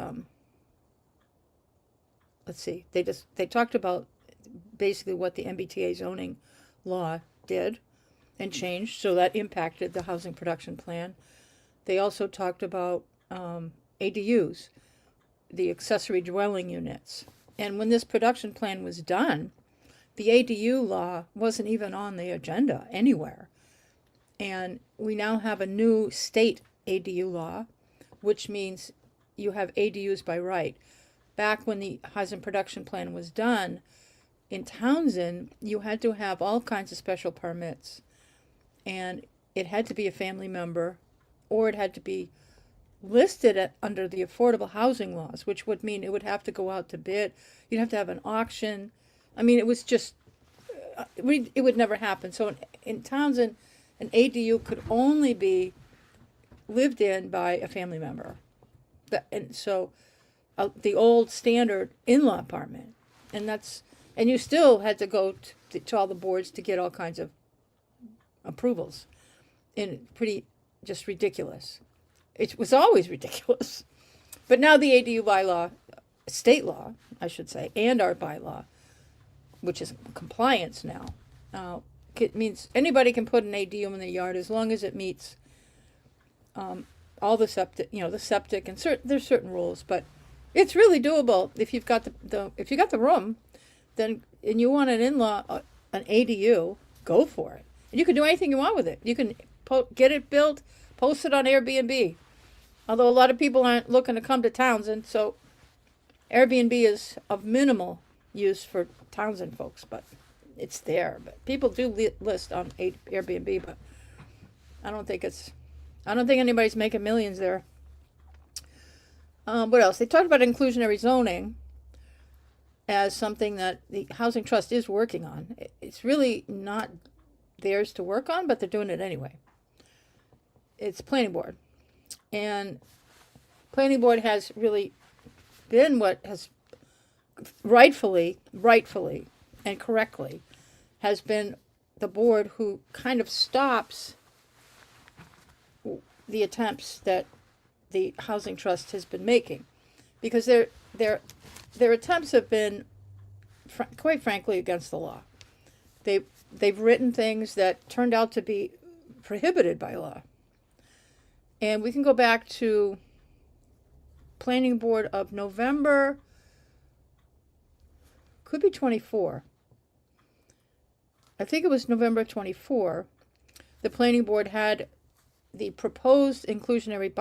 they talked about basically what the MBTA zoning law did and changed, so that impacted the housing production plan. They also talked about ADUs, the accessory dwelling units. And when this production plan was done, the ADU law wasn't even on the agenda anywhere. And we now have a new state ADU law, which means you have ADUs by right. Back when the housing production plan was done, in Townsend, you had to have all kinds of special permits. And it had to be a family member, or it had to be listed under the affordable housing laws, which would mean it would have to go out to bid. You'd have to have an auction. I mean, it was just, it would never happen. So in Townsend, an ADU could only be lived in by a family member. And so the old standard in-law apartment. And you still had to go to all the boards to get all kinds of approvals. And pretty just ridiculous. It was always ridiculous. But now the ADU bylaw, state law, I should say, and our bylaw, which is compliance now, it means anybody can put an ADU in their yard as long as it meets all the septic, the septic, and there's certain rules, but it's really doable if you've got the room, then and you want an in-law, an ADU, go for it. And you can do anything you want with it. You can get it built, post it on Airbnb. Although a lot of people aren't looking to come to Townsend, so Airbnb is of minimal use for Townsend folks, but it's there. But people do list on Airbnb, but I don't think anybody's making millions there. What else? They talked about inclusionary zoning as something that the Housing Trust is working on. It's really not theirs to work on, but they're doing it anyway. It's planning board. And planning board has really been what has rightfully and correctly has been the board who kind of stops the attempts that the Housing Trust has been making, because their attempts have been quite frankly against the law. They've written things that turned out to be prohibited by law. And we can go back to planning board of November, could be 24. I think it was November 24. The planning board had the proposed inclusionary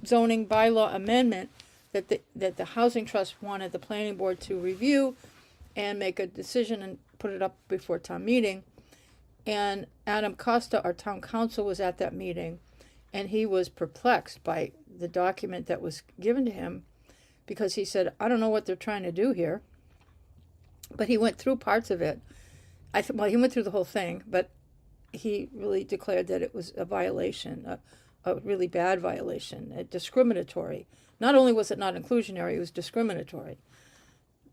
zoning bylaw amendment that the Housing Trust wanted the planning board to review and make a decision and put it up before town meeting. And Adam Costa, our town council, was at that meeting, and he was perplexed by the document that was given to him, because he said, I don't know what they're trying to do here. But he went through parts of it. He went through the whole thing, but he really declared that it was a violation, a really bad violation, discriminatory. Not only was it not inclusionary, it was discriminatory,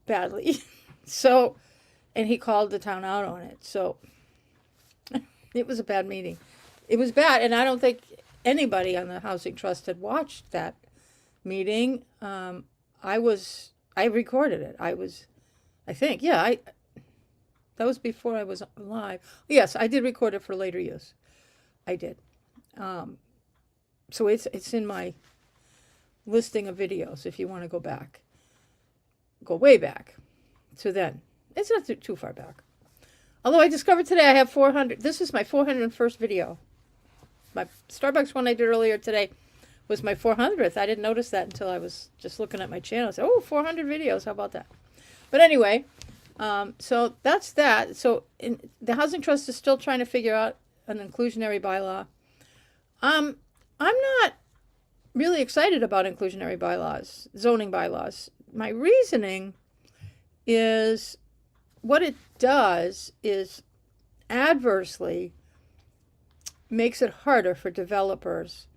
badly. So, and he called the town out on it. So it was a bad meeting. It was bad, and I don't think anybody on the Housing Trust had watched that meeting. I recorded it. That was before I was live. Yes, I did record it for later use. I did. So it's in my listing of videos if you want to go back. Go way back to then. It's not too far back. Although I discovered today I have 400. This is my 401st video. My Starbucks one I did earlier today was my 400th. I didn't notice that until I was just looking at my channel. I said, oh, 400 videos. How about that? But anyway, so that's that. So the Housing Trust is still trying to figure out an inclusionary bylaw. I'm not really excited about inclusionary bylaws, zoning bylaws. My reasoning is what it does is adversely makes it harder for developers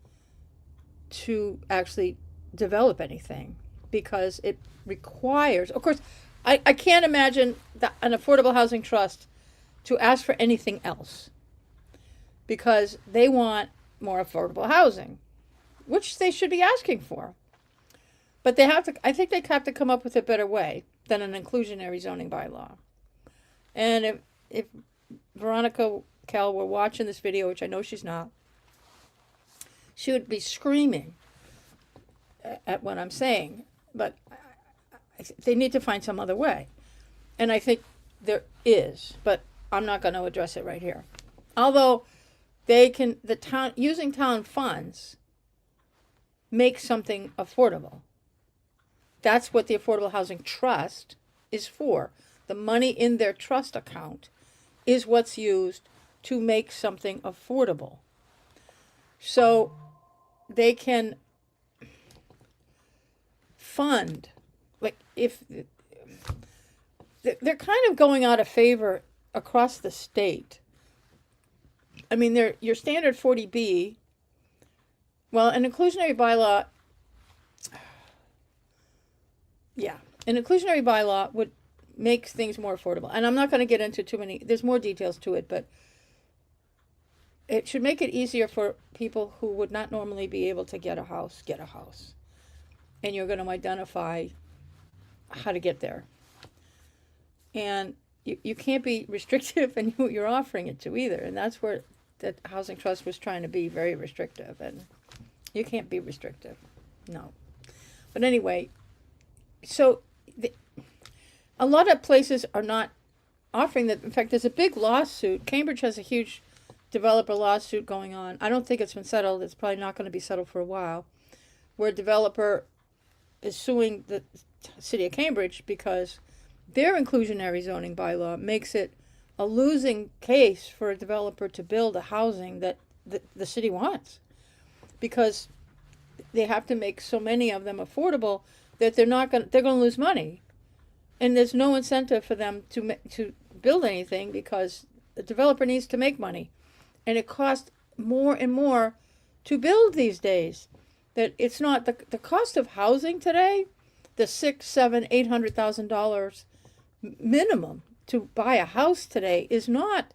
to actually develop anything because it requires, of course, I can't imagine an affordable housing trust to ask for anything else because they want more affordable housing, which they should be asking for. But they have to, I think they have to come up with a better way than an inclusionary zoning bylaw. And if Veronica Kell were watching this video, which I know she's not, she would be screaming at what I'm saying. But they need to find some other way. And I think there is, but I'm not going to address it right here. Although they can, the town, using town funds, make something affordable. That's what the Affordable Housing Trust is for. The money in their trust account is what's used to make something affordable. So they can fund, like if they're kind of going out of favor across the state. I mean, they're your standard 40B. Well, an inclusionary bylaw, yeah, an inclusionary bylaw would make things more affordable. And I'm not going to get into too many, there's more details to it, but it should make it easier for people who would not normally be able to get a house. And you're going to identify how to get there. And you can't be restrictive in who you're offering it to either. And that's where the Housing Trust was trying to be very restrictive. And you can't be restrictive. No. But anyway, so a lot of places are not offering that. In fact, there's a big lawsuit. Cambridge has a huge developer lawsuit going on. I don't think it's been settled. It's probably not going to be settled for a while, where a developer is suing the city of Cambridge because their inclusionary zoning bylaw makes it a losing case for a developer to build a housing that the city wants, because they have to make so many of them affordable that they're going to lose money, and there's no incentive for them to build anything because the developer needs to make money, and it costs more and more to build these days. That it's not the cost of housing today, the $600,000-$800,000 minimum to buy a house today is not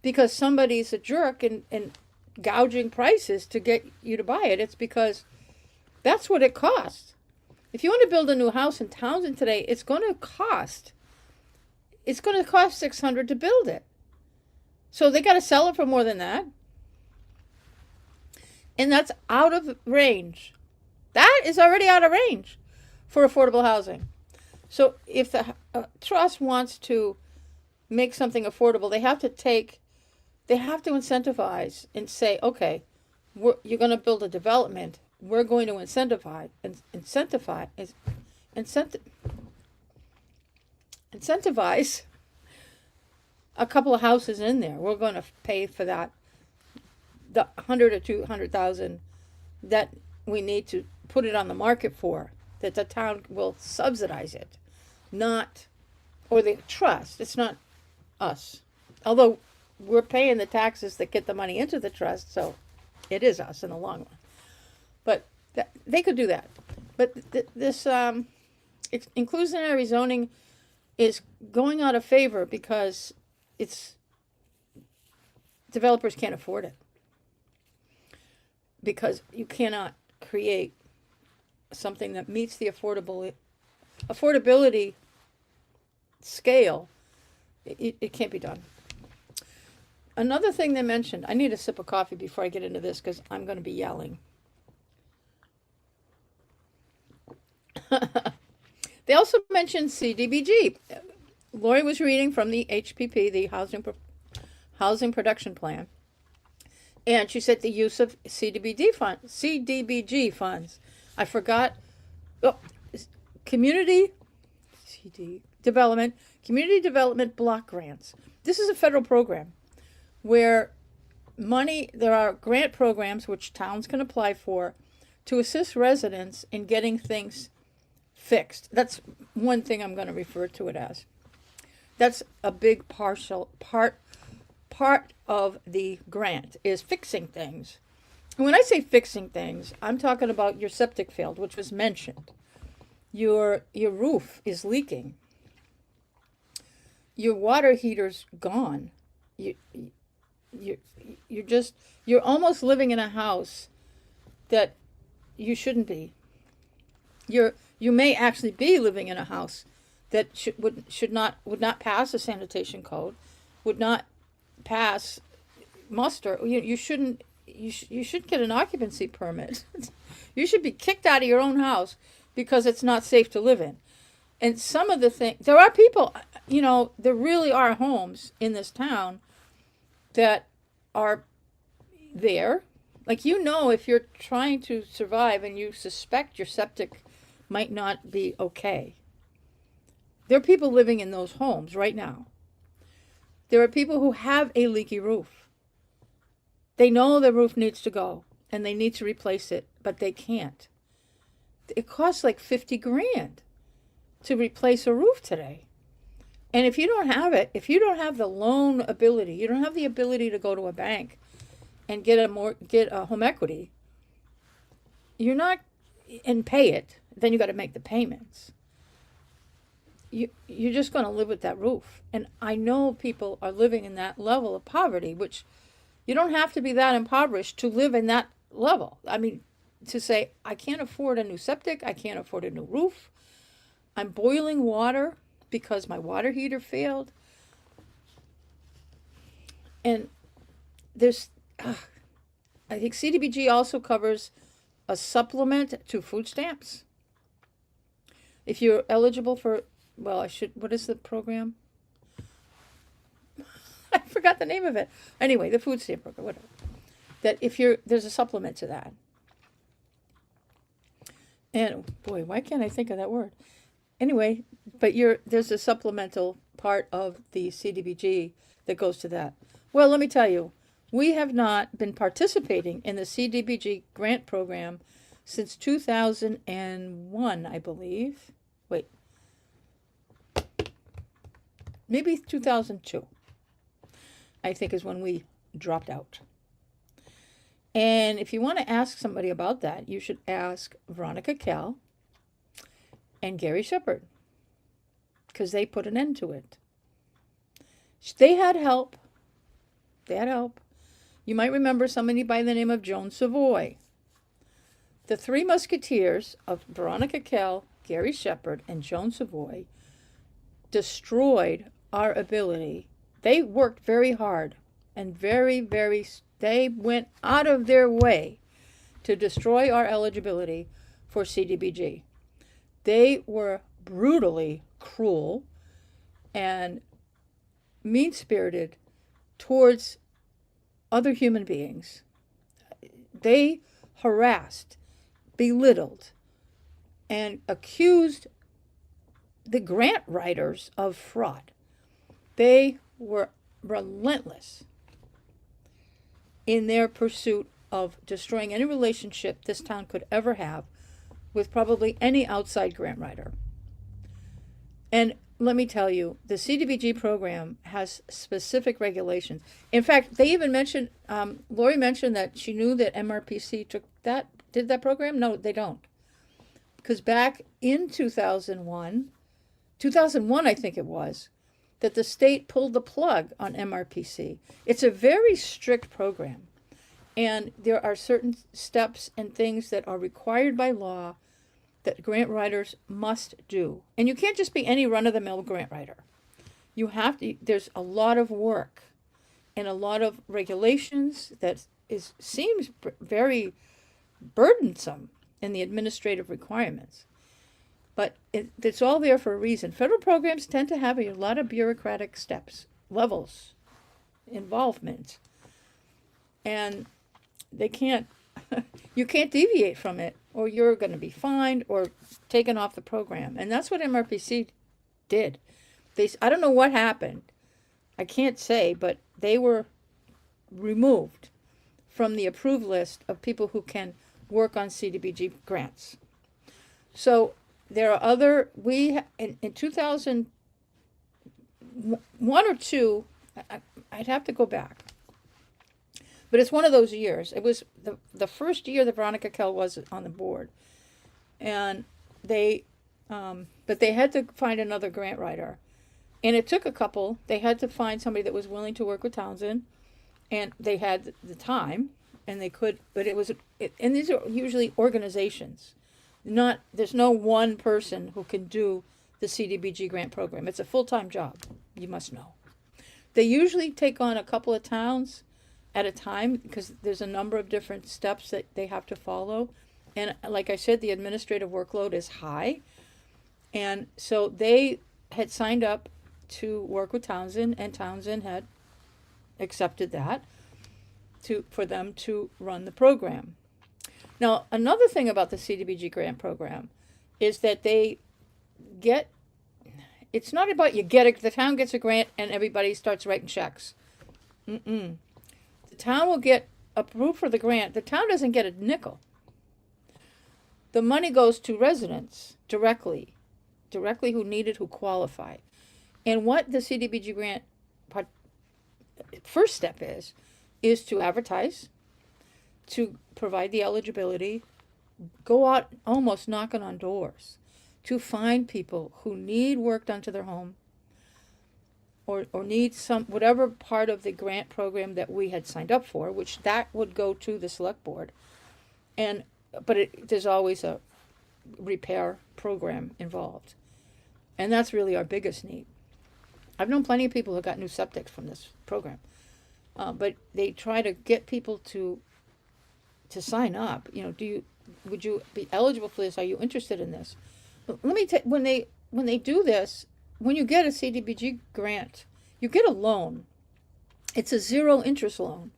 because somebody's a jerk and gouging prices to get you to buy it. It's because that's what it costs. If you want to build a new house in Townsend today, it's going to cost $600 to build it. So they got to sell it for more than that. And that's out of range. That is already out of range for affordable housing. So if the trust wants to make something affordable, they have to incentivize and say, okay, you're going to build a development. We're going to incentivize a couple of houses in there. We're going to pay for that, the 100 or 200,000 that we need to put it on the market for, that the town will subsidize it, or the trust. It's not us, although we're paying the taxes that get the money into the trust, so it is us in the long run. But they could do that. But this inclusionary zoning is going out of favor because developers can't afford it. Because you cannot create something that meets the affordability scale. It can't be done. Another thing they mentioned, I need a sip of coffee before I get into this because I'm going to be yelling. They also mentioned CDBG. Lori was reading from the HPP, the Housing Production Plan, and she said the use of CDBG funds. I forgot. Oh, community community development block grants. This is a federal program where there are grant programs which towns can apply for to assist residents in getting things fixed. That's one thing I'm going to refer to it as. That's a big part of the grant is fixing things. And when I say fixing things, I'm talking about your septic failed, which was mentioned. Your roof is leaking. Your water heater's gone. You're almost living in a house that you shouldn't be. You may actually be living in a house that would not pass a sanitation code, would not pass muster. You shouldn't get an occupancy permit. You should be kicked out of your own house because it's not safe to live in. And some of the things, there are people, there really are homes in this town that are there. Like, if you're trying to survive and you suspect your septic might not be okay, there are people living in those homes right now. There are people who have a leaky roof. They know the roof needs to go and they need to replace it, but they can't. It costs like $50,000 to replace a roof today. And if you don't have it, if you don't have the loan ability, you don't have the ability to go to a bank and get a home equity, and pay it, then you got to make the payments. You're just going to live with that roof. And I know people are living in that level of poverty, which you don't have to be that impoverished to live in that level. I mean, to say, I can't afford a new septic, I can't afford a new roof, I'm boiling water because my water heater failed. And I think CDBG also covers a supplement to food stamps. If you're eligible for, what is the program? I forgot the name of it. Anyway, the food stamp program, whatever. That there's a supplement to that. And boy, why can't I think of that word? Anyway, but there's a supplemental part of the CDBG that goes to that. Well, let me tell you, we have not been participating in the CDBG grant program since 2001, I believe. Wait. Maybe 2002, I think, is when we dropped out. And if you want to ask somebody about that, you should ask Veronica Kell and Gary Shepard, because they put an end to it. They had help. You might remember somebody by the name of Joan Savoy. The three musketeers of Veronica Kell, Gary Shepard, and Joan Savoy destroyed our ability. They worked very hard and they went out of their way to destroy our eligibility for CDBG. They were brutally cruel and mean-spirited towards other human beings. They harassed, belittled, and accused the grant writers of fraud. They were relentless in their pursuit of destroying any relationship this town could ever have with probably any outside grant writer. And let me tell you, the CDBG program has specific regulations. In fact, they even mentioned, Lori mentioned that she knew that MRPC did that program. No, they don't. Because back in 2001, I think it was, that the state pulled the plug on MRPC. It's a very strict program. And there are certain steps and things that are required by law that grant writers must do. And you can't just be any run-of-the-mill grant writer. You have to, there's a lot of work and a lot of regulations that seems very burdensome in the administrative requirements. But it's all there for a reason. Federal programs tend to have a lot of bureaucratic steps, levels, involvement. And they can't, you can't deviate from it, or you're going to be fined or taken off the program. And that's what MRPC did. I don't know what happened. I can't say, but they were removed from the approved list of people who can work on CDBG grants. So there are other, in 2001 or two, I'd have to go back. But it's one of those years. It was the first year that Veronica Kell was on the board. And but they had to find another grant writer. And it took a couple. They had to find somebody that was willing to work with Townsend. And they had the time, and they could, but and these are usually organizations. There's no one person who can do the CDBG grant program. It's a full-time job, you must know. They usually take on a couple of towns at a time because there's a number of different steps that they have to follow. And like I said, the administrative workload is high. And so they had signed up to work with Townsend, and Townsend had accepted that for them to run the program. Now, another thing about the CDBG grant program is that it's not about the town gets a grant and everybody starts writing checks. The town will get approved for the grant. The town doesn't get a nickel. The money goes to residents directly who need it, who qualify. And what the CDBG grant first step is to advertise, to provide the eligibility, go out almost knocking on doors, to find people who need work done to their home, or need whatever part of the grant program that we had signed up for, which that would go to the select board. But there's always a repair program involved. And that's really our biggest need. I've known plenty of people who got new septics from this program. But they try to get people to sign up. Would you be eligible for this? Are you interested in this? But let me tell you, when they do this, when you get a CDBG grant, you get a loan. It's a 0 interest loan,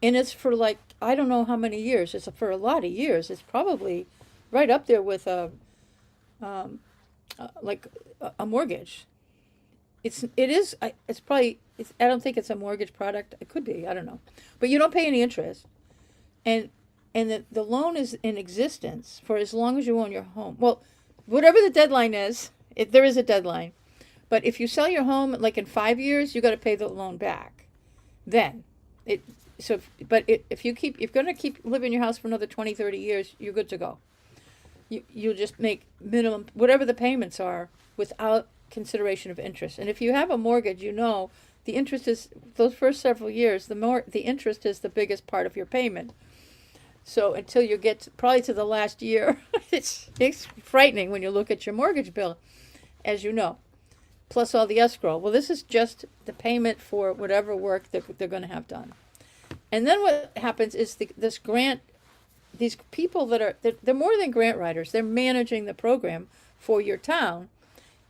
and it's for I don't know how many years. It's for a lot of years. It's probably right up there with a mortgage. I don't think it's a mortgage product. It could be, I don't know. But you don't pay any interest. And the loan is in existence for as long as you own your home. Well, whatever the deadline is, there is a deadline. But if you sell your home in 5 years, you got to pay the loan back. Then if you're going to keep living in your house for another 20, 30 years, you're good to go. You'll just make minimum whatever the payments are without consideration of interest. And if you have a mortgage, the interest is those first several years, the interest is the biggest part of your payment. So until you get probably to the last year, it's frightening when you look at your mortgage bill, as you know, plus all the escrow. Well, this is just the payment for whatever work that they're going to have done. And then what happens is this grant, these people they're more than grant writers. They're managing the program for your town.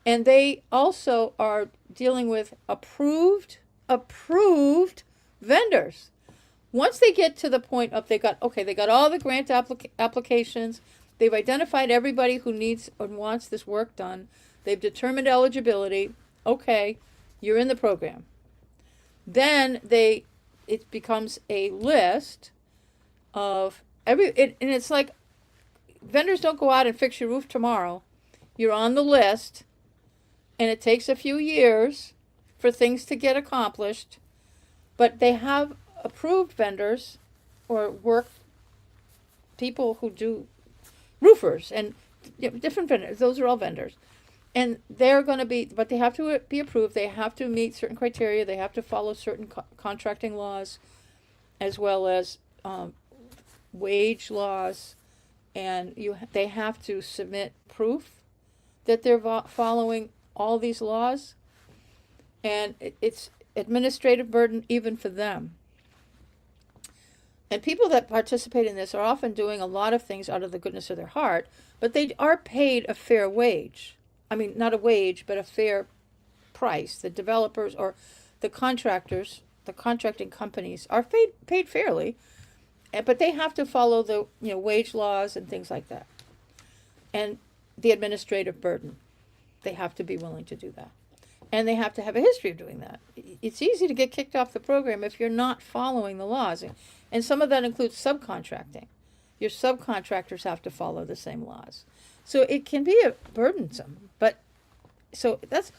And they also are dealing with approved vendors. Once they get to the point of they got all the grant applications, they've identified everybody who needs and wants this work done, they've determined eligibility, okay, you're in the program. Then it becomes a list of and it's like vendors don't go out and fix your roof tomorrow. You're on the list. And it takes a few years for things to get accomplished, but they have approved vendors or people who do roofers and different vendors. Those are all vendors. And they're going to but they have to be approved. They have to meet certain criteria. They have to follow certain contracting laws, as well as wage laws. And they have to submit proof that they're following all these laws, and it's administrative burden even for them. And people that participate in this are often doing a lot of things out of the goodness of their heart, but they are paid a fair wage. I mean, not a wage, but a fair price. The developers or the contractors, the contracting companies are paid fairly, but they have to follow the wage laws and things like that. And the administrative burden. They have to be willing to do that. And they have to have a history of doing that. It's easy to get kicked off the program if you're not following the laws. And some of that includes subcontracting. Your subcontractors have to follow the same laws. So it can be burdensome. But so that's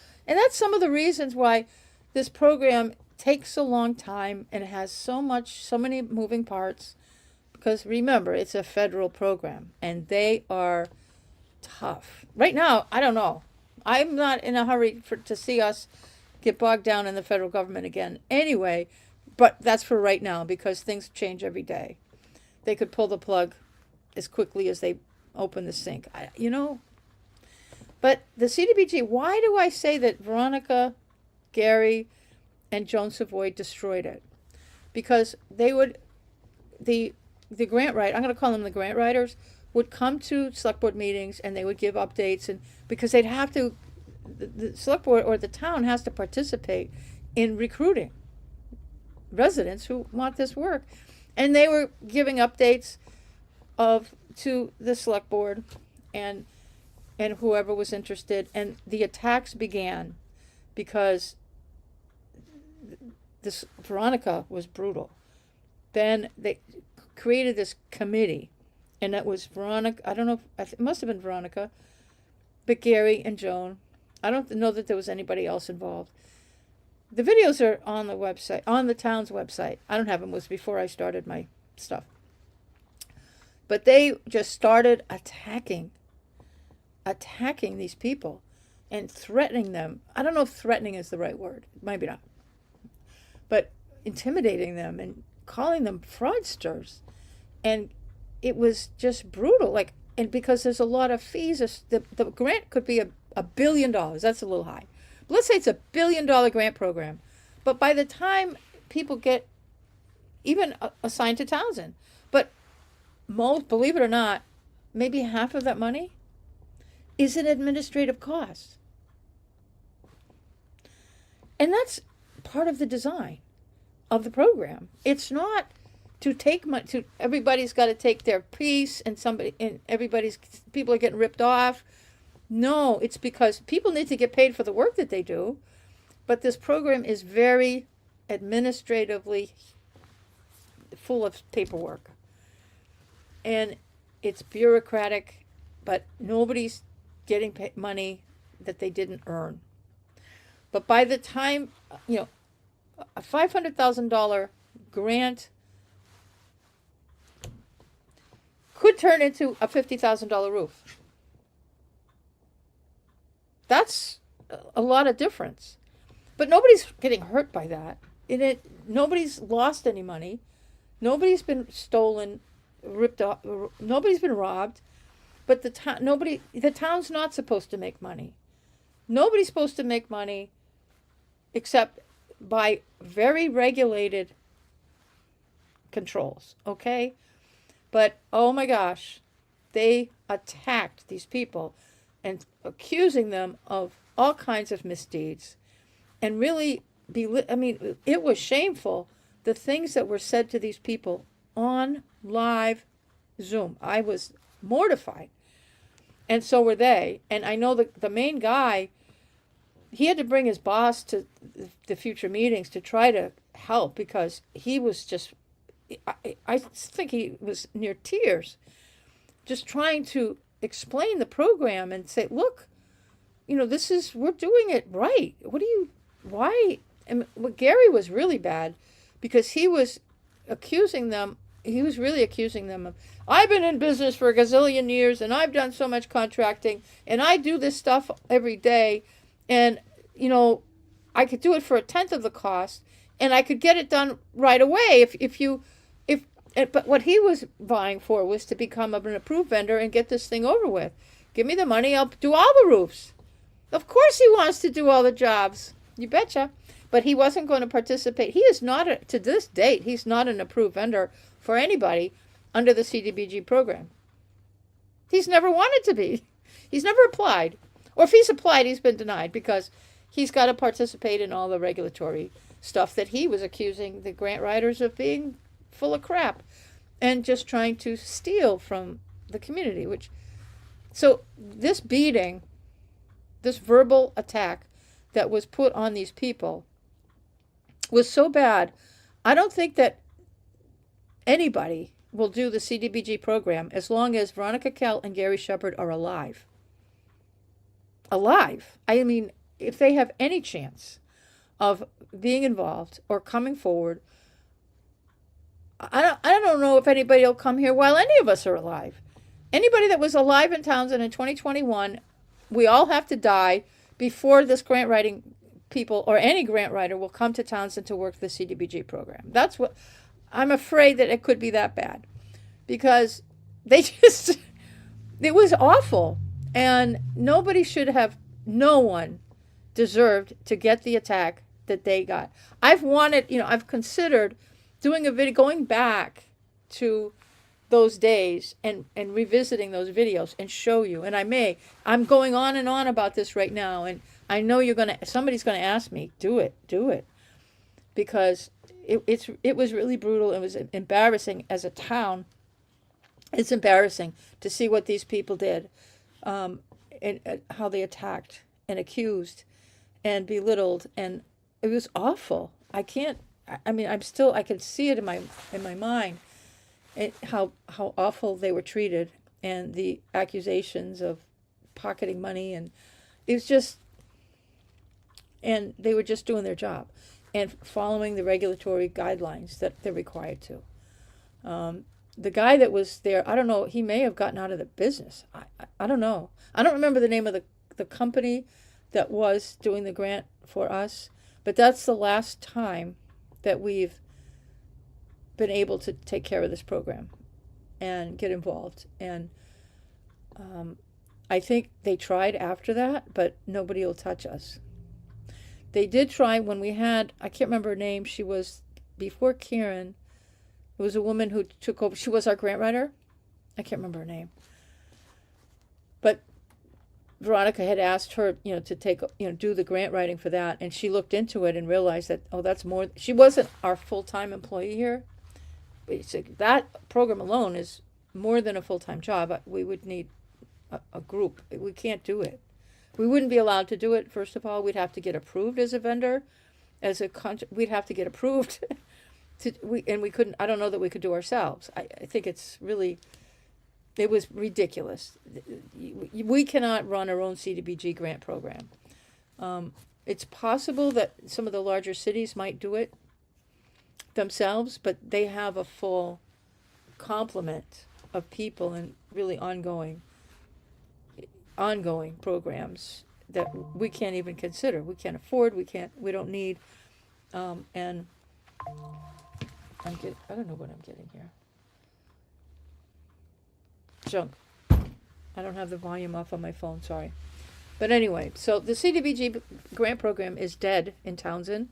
some of the reasons why this program takes a long time and has so many moving parts. Because remember, it's a federal program and they are tough. Right now, I don't know. I'm not in a hurry to see us get bogged down in the federal government again anyway, but that's for right now because things change every day. They could pull the plug as quickly as they open the sink, But the CDBG, why do I say that Veronica, Gary, and Joan Savoy destroyed it? Because they would, the grant writer, I'm going to call them the grant writers, would come to select board meetings and they would give updates, and because they'd have to, the select board or the town has to participate in recruiting residents who want this work, and they were giving updates to the select board and whoever was interested, and the attacks began because this Veronica was brutal. Then they created this committee. And that was Veronica, I don't know, it must have been Veronica, but Gary and Joan. I don't know that there was anybody else involved. The videos are on the website, on the town's website. I don't have them, it was before I started my stuff. But they just started attacking these people and threatening them. I don't know if threatening is the right word, maybe not. But intimidating them and calling them fraudsters. And it was just brutal, and because there's a lot of fees, the grant could be $1 billion. That's a little high. But let's say it's $1 billion grant program. But by the time people get even assigned to Townsend, but most, believe it or not, maybe half of that money is an administrative cost. And that's part of the design of the program. It's not to take money, everybody's got to take their piece, and people are getting ripped off. No, it's because people need to get paid for the work that they do, but this program is very administratively full of paperwork, and it's bureaucratic, but nobody's getting money that they didn't earn. But by the time, a $500,000 grant could turn into a $50,000 roof. That's a lot of difference. But nobody's getting hurt by that. Nobody's lost any money. Nobody's been stolen, ripped off. Nobody's been robbed. But the town's not supposed to make money. Nobody's supposed to make money except by very regulated controls, okay? But, oh my gosh, they attacked these people and accusing them of all kinds of misdeeds. And really, it was shameful, the things that were said to these people on live Zoom. I was mortified. And so were they. And I know the main guy, he had to bring his boss to the future meetings to try to help, because he was just, I think he was near tears, just trying to explain the program and say, look, we're doing it right. Why? And Gary was really bad, because he was really accusing them of, I've been in business for a gazillion years and I've done so much contracting and I do this stuff every day, and I could do it for 1/10 of the cost and I could get it done right away but what he was vying for was to become an approved vendor and get this thing over with. Give me the money, I'll do all the roofs. Of course he wants to do all the jobs. You betcha. But he wasn't going to participate. He is not, to this date, he's not an approved vendor for anybody under the CDBG program. He's never wanted to be. He's never applied. Or if he's applied, he's been denied because he's got to participate in all the regulatory stuff that he was accusing the grant writers of being full of crap and just trying to steal from the community. So this beating, this verbal attack that was put on these people was so bad. I don't think that anybody will do the CDBG program as long as Veronica Kell and Gary Shepard are alive. Alive. I mean, if they have any chance of being involved or coming forward, I don't know if anybody will come here while any of us are alive. Anybody that was alive in Townsend in 2021, we all have to die before this grant writing people or any grant writer will come to Townsend to work the CDBG program. That's what I'm afraid, that it could be that bad, because they just, it was awful, and no one deserved to get the attack that they got. I've considered doing a video, going back to those days and revisiting those videos and show you, and I'm going on and on about this right now, and I know somebody's gonna ask me, do it, because it was really brutal. It was embarrassing as a town. It's embarrassing to see what these people did, and how they attacked and accused and belittled, and it was awful. I can see it in my mind, how awful they were treated, and the accusations of pocketing money, and it was just, and they were just doing their job and following the regulatory guidelines that they're required to. The guy that was there, I don't know, he may have gotten out of the business. I don't know. I don't remember the name of the company that was doing the grant for us, but that's the last time that we've been able to take care of this program and get involved. And I think they tried after that, but nobody will touch us. They did try when we had, I can't remember her name, she was before Karen. It was a woman who took over. She was our grant writer. I can't remember her name. But Veronica had asked her, to do the grant writing for that, and she looked into it and realized that, that's more. She wasn't our full-time employee here. Basically, that program alone is more than a full-time job. We would need a group. We can't do it. We wouldn't be allowed to do it. First of all, we'd have to get approved as a vendor, we'd have to get approved. We couldn't. I don't know that we could do ourselves. I think it was ridiculous. We cannot run our own CDBG grant program. It's possible that some of the larger cities might do it themselves, but they have a full complement of people and really ongoing programs that we can't even consider. We can't afford. We don't need. And I don't know what I'm getting here. Junk. I don't have the volume off on my phone, sorry. But anyway, so the CDBG grant program is dead in Townsend.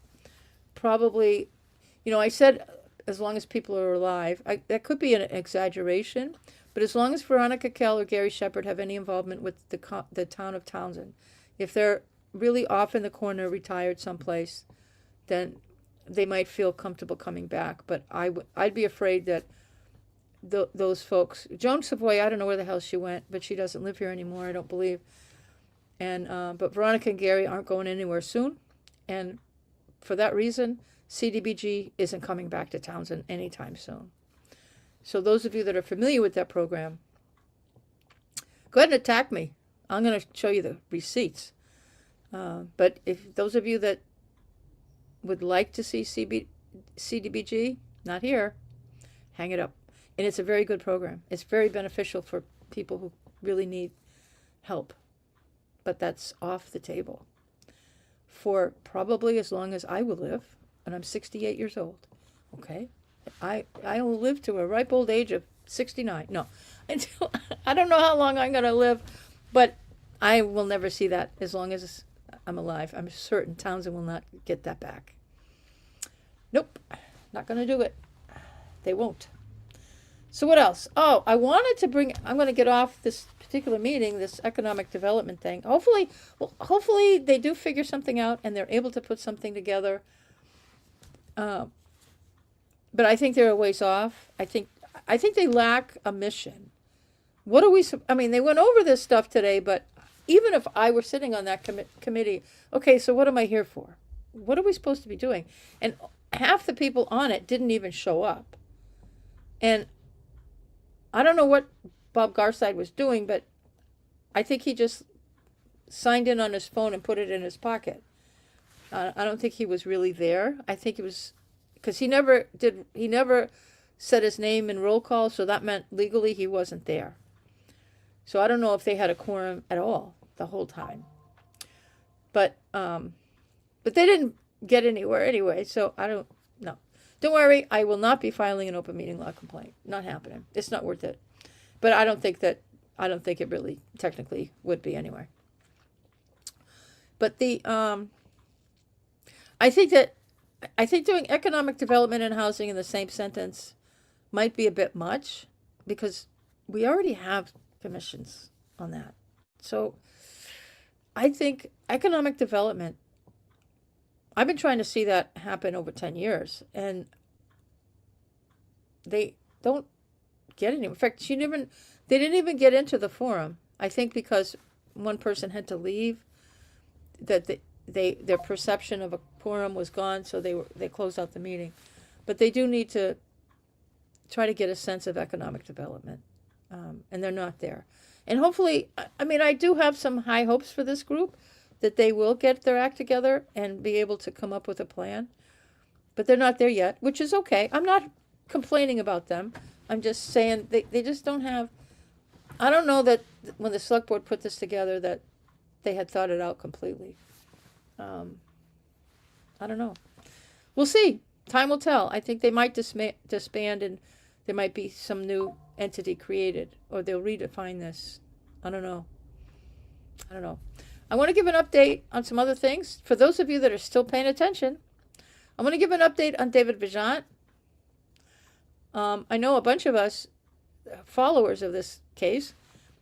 Probably, I said as long as people are alive. That could be an exaggeration, but as long as Veronica Kell or Gary Shepard have any involvement with the town of Townsend, if they're really off in the corner, retired someplace, then they might feel comfortable coming back. But I'd be afraid that those folks, Joan Savoy, I don't know where the hell she went, but she doesn't live here anymore, I don't believe. And but Veronica and Gary aren't going anywhere soon, and for that reason, CDBG isn't coming back to Townsend anytime soon. So those of you that are familiar with that program, go ahead and attack me. I'm going to show you the receipts. But if those of you that would like to see CDBG, not here, hang it up. And it's a very good program. It's very beneficial for people who really need help. But that's off the table for probably as long as I will live, and I'm 68 years old. Okay? I will live to a ripe old age of 69. No, until I don't know how long I'm going to live, but I will never see that as long as I'm alive. I'm certain Townsend will not get that back. Nope, not going to do it. They won't. So what else? Oh, I'm going to get off this particular meeting, this economic development thing. Hopefully they do figure something out and they're able to put something together. But I think they're a ways off. I think they lack a mission. What are we, I mean, they went over this stuff today, but even if I were sitting on that committee, okay, so what am I here for? What are we supposed to be doing? And half the people on it didn't even show up. And I don't know what Bob Garside was doing, but I think he just signed in on his phone and put it in his pocket. I don't think he was really there. I think it was because he never said his name in roll call, so that meant legally he wasn't there. So I don't know if they had a quorum at all the whole time. But they didn't get anywhere anyway, so I don't know. Don't worry, I will not be filing an open meeting law complaint. Not happening. It's not worth it. But I don't think it really technically would be anyway. But I think doing economic development and housing in the same sentence might be a bit much because we already have commissions on that. So I think economic development, I've been trying to see that happen over 10 years and they don't get any. In fact, they didn't even get into the forum. I think because one person had to leave, that their perception of a quorum was gone, so they closed out the meeting. But they do need to try to get a sense of economic development, and they're not there. And hopefully, I mean, I do have some high hopes for this group that they will get their act together and be able to come up with a plan. But they're not there yet, which is okay. I'm not complaining about them. I'm just saying they just don't have. I don't know that when the select board put this together that they had thought it out completely. I don't know. We'll see. Time will tell. I think they might disband and there might be some new entity created, or they'll redefine this. I don't know. I want to give an update on some other things. For those of you that are still paying attention, I'm going to give an update on David Vijant. I know a bunch of us followers of this case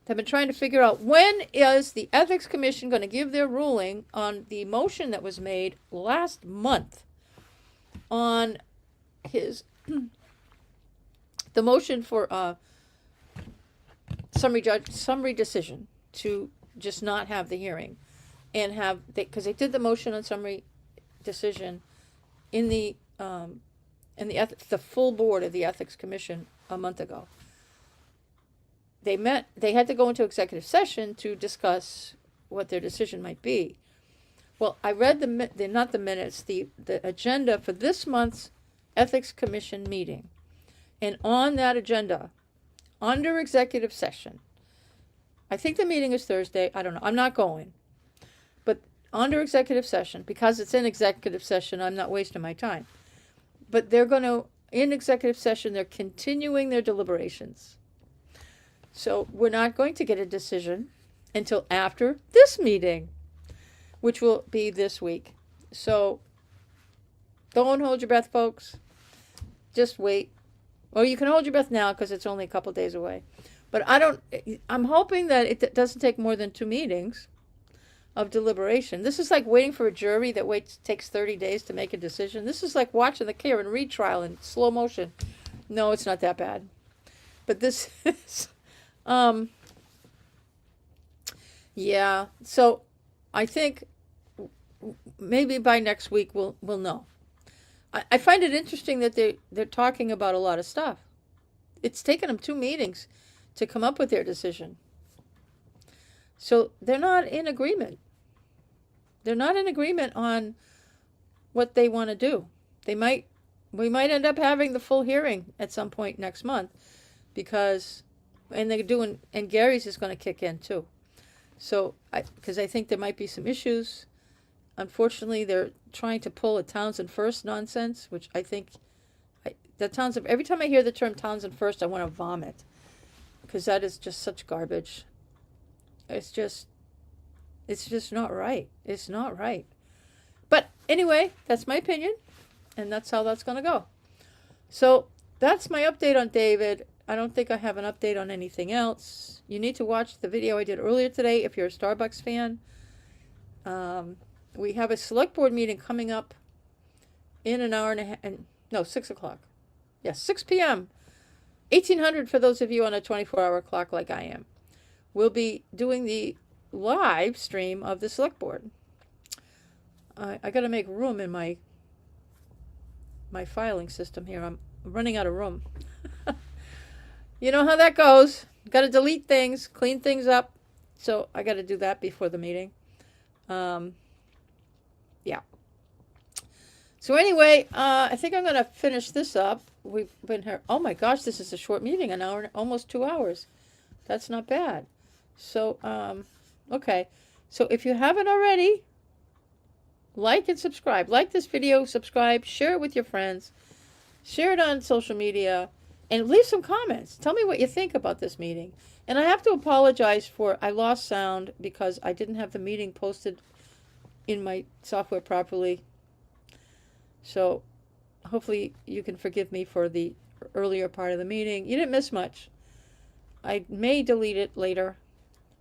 have been trying to figure out when is the Ethics Commission going to give their ruling on the motion that was made last month on his the motion for summary decision to just not have the hearing and have because they did the motion on summary decision in the full board of the Ethics Commission a month ago. They had to go into executive session to discuss what their decision might be. Well, I read the agenda for this month's Ethics Commission meeting. And on that agenda, under executive session, I think the meeting is Thursday, I don't know, I'm not going. But under executive session, because it's in executive session, I'm not wasting my time. But in executive session, they're continuing their deliberations. So we're not going to get a decision until after this meeting, which will be this week. So don't hold your breath, folks. Just wait. Or you can hold your breath now because it's only a couple days away. But I'm hoping that it doesn't take more than 2 meetings of deliberation. This is like waiting for a jury that takes 30 days to make a decision. This is like watching the Karen Reed trial in slow motion. No, it's not that bad. But this is... yeah, so I think maybe by next week we'll know. I find it interesting that they're talking about a lot of stuff. It's taken them 2 meetings to come up with their decision. So they're not in agreement. They're not in agreement on what they want to do. We might end up having the full hearing at some point next month because and Gary's is going to kick in too. So, because I think there might be some issues. Unfortunately, they're trying to pull a Townsend First nonsense, which I think, every time I hear the term Townsend First, I want to vomit. Because that is just such garbage. It's just not right. It's not right. But anyway, that's my opinion. And that's how that's going to go. So, that's my update on David. I don't think I have an update on anything else. You need to watch the video I did earlier today if you're a Starbucks fan. We have a select board meeting coming up in an hour and a half, no, 6 o'clock. Yes, 6 p.m. 1800 for those of you on a 24-hour clock like I am. We'll be doing the live stream of the select board. I got to make room in my filing system here. I'm running out of room. You know how that goes. Got to delete things, clean things up. So I got to do that before the meeting. Yeah. So anyway, I think I'm going to finish this up. We've been here. Oh my gosh, this is a short meeting, an hour, almost 2 hours. That's not bad. So, okay. So if you haven't already, like and subscribe. Like this video, subscribe, share it with your friends, share it on social media, and leave some comments. Tell me what you think about this meeting. And I have to apologize for I lost sound because I didn't have the meeting posted in my software properly. So hopefully you can forgive me for the earlier part of the meeting. You didn't miss much. I may delete it later.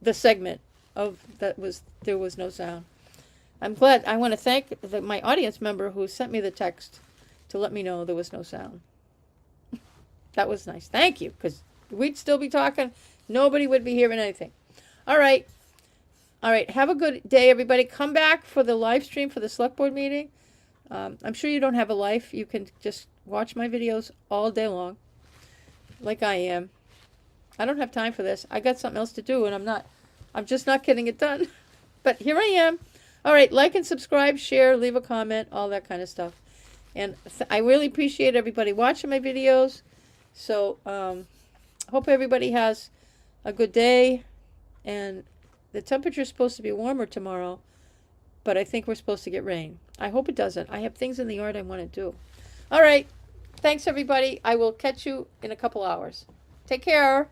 The segment of there was no sound. I'm glad. I want to thank my audience member who sent me the text to let me know there was no sound. That was nice. Thank you, because we'd still be talking. Nobody would be hearing anything. All right. All right. Have a good day, everybody. Come back for the live stream for the select board meeting. I'm sure you don't have a life. You can just watch my videos all day long, like I am. I don't have time for this. I got something else to do, and I'm just not getting it done. But here I am. All right, like and subscribe, share, leave a comment, all that kind of stuff. And I really appreciate everybody watching my videos. So, hope everybody has a good day. And the temperature is supposed to be warmer tomorrow, but I think we're supposed to get rain. I hope it doesn't. I have things in the yard I want to do. All right. Thanks, everybody. I will catch you in a couple hours. Take care.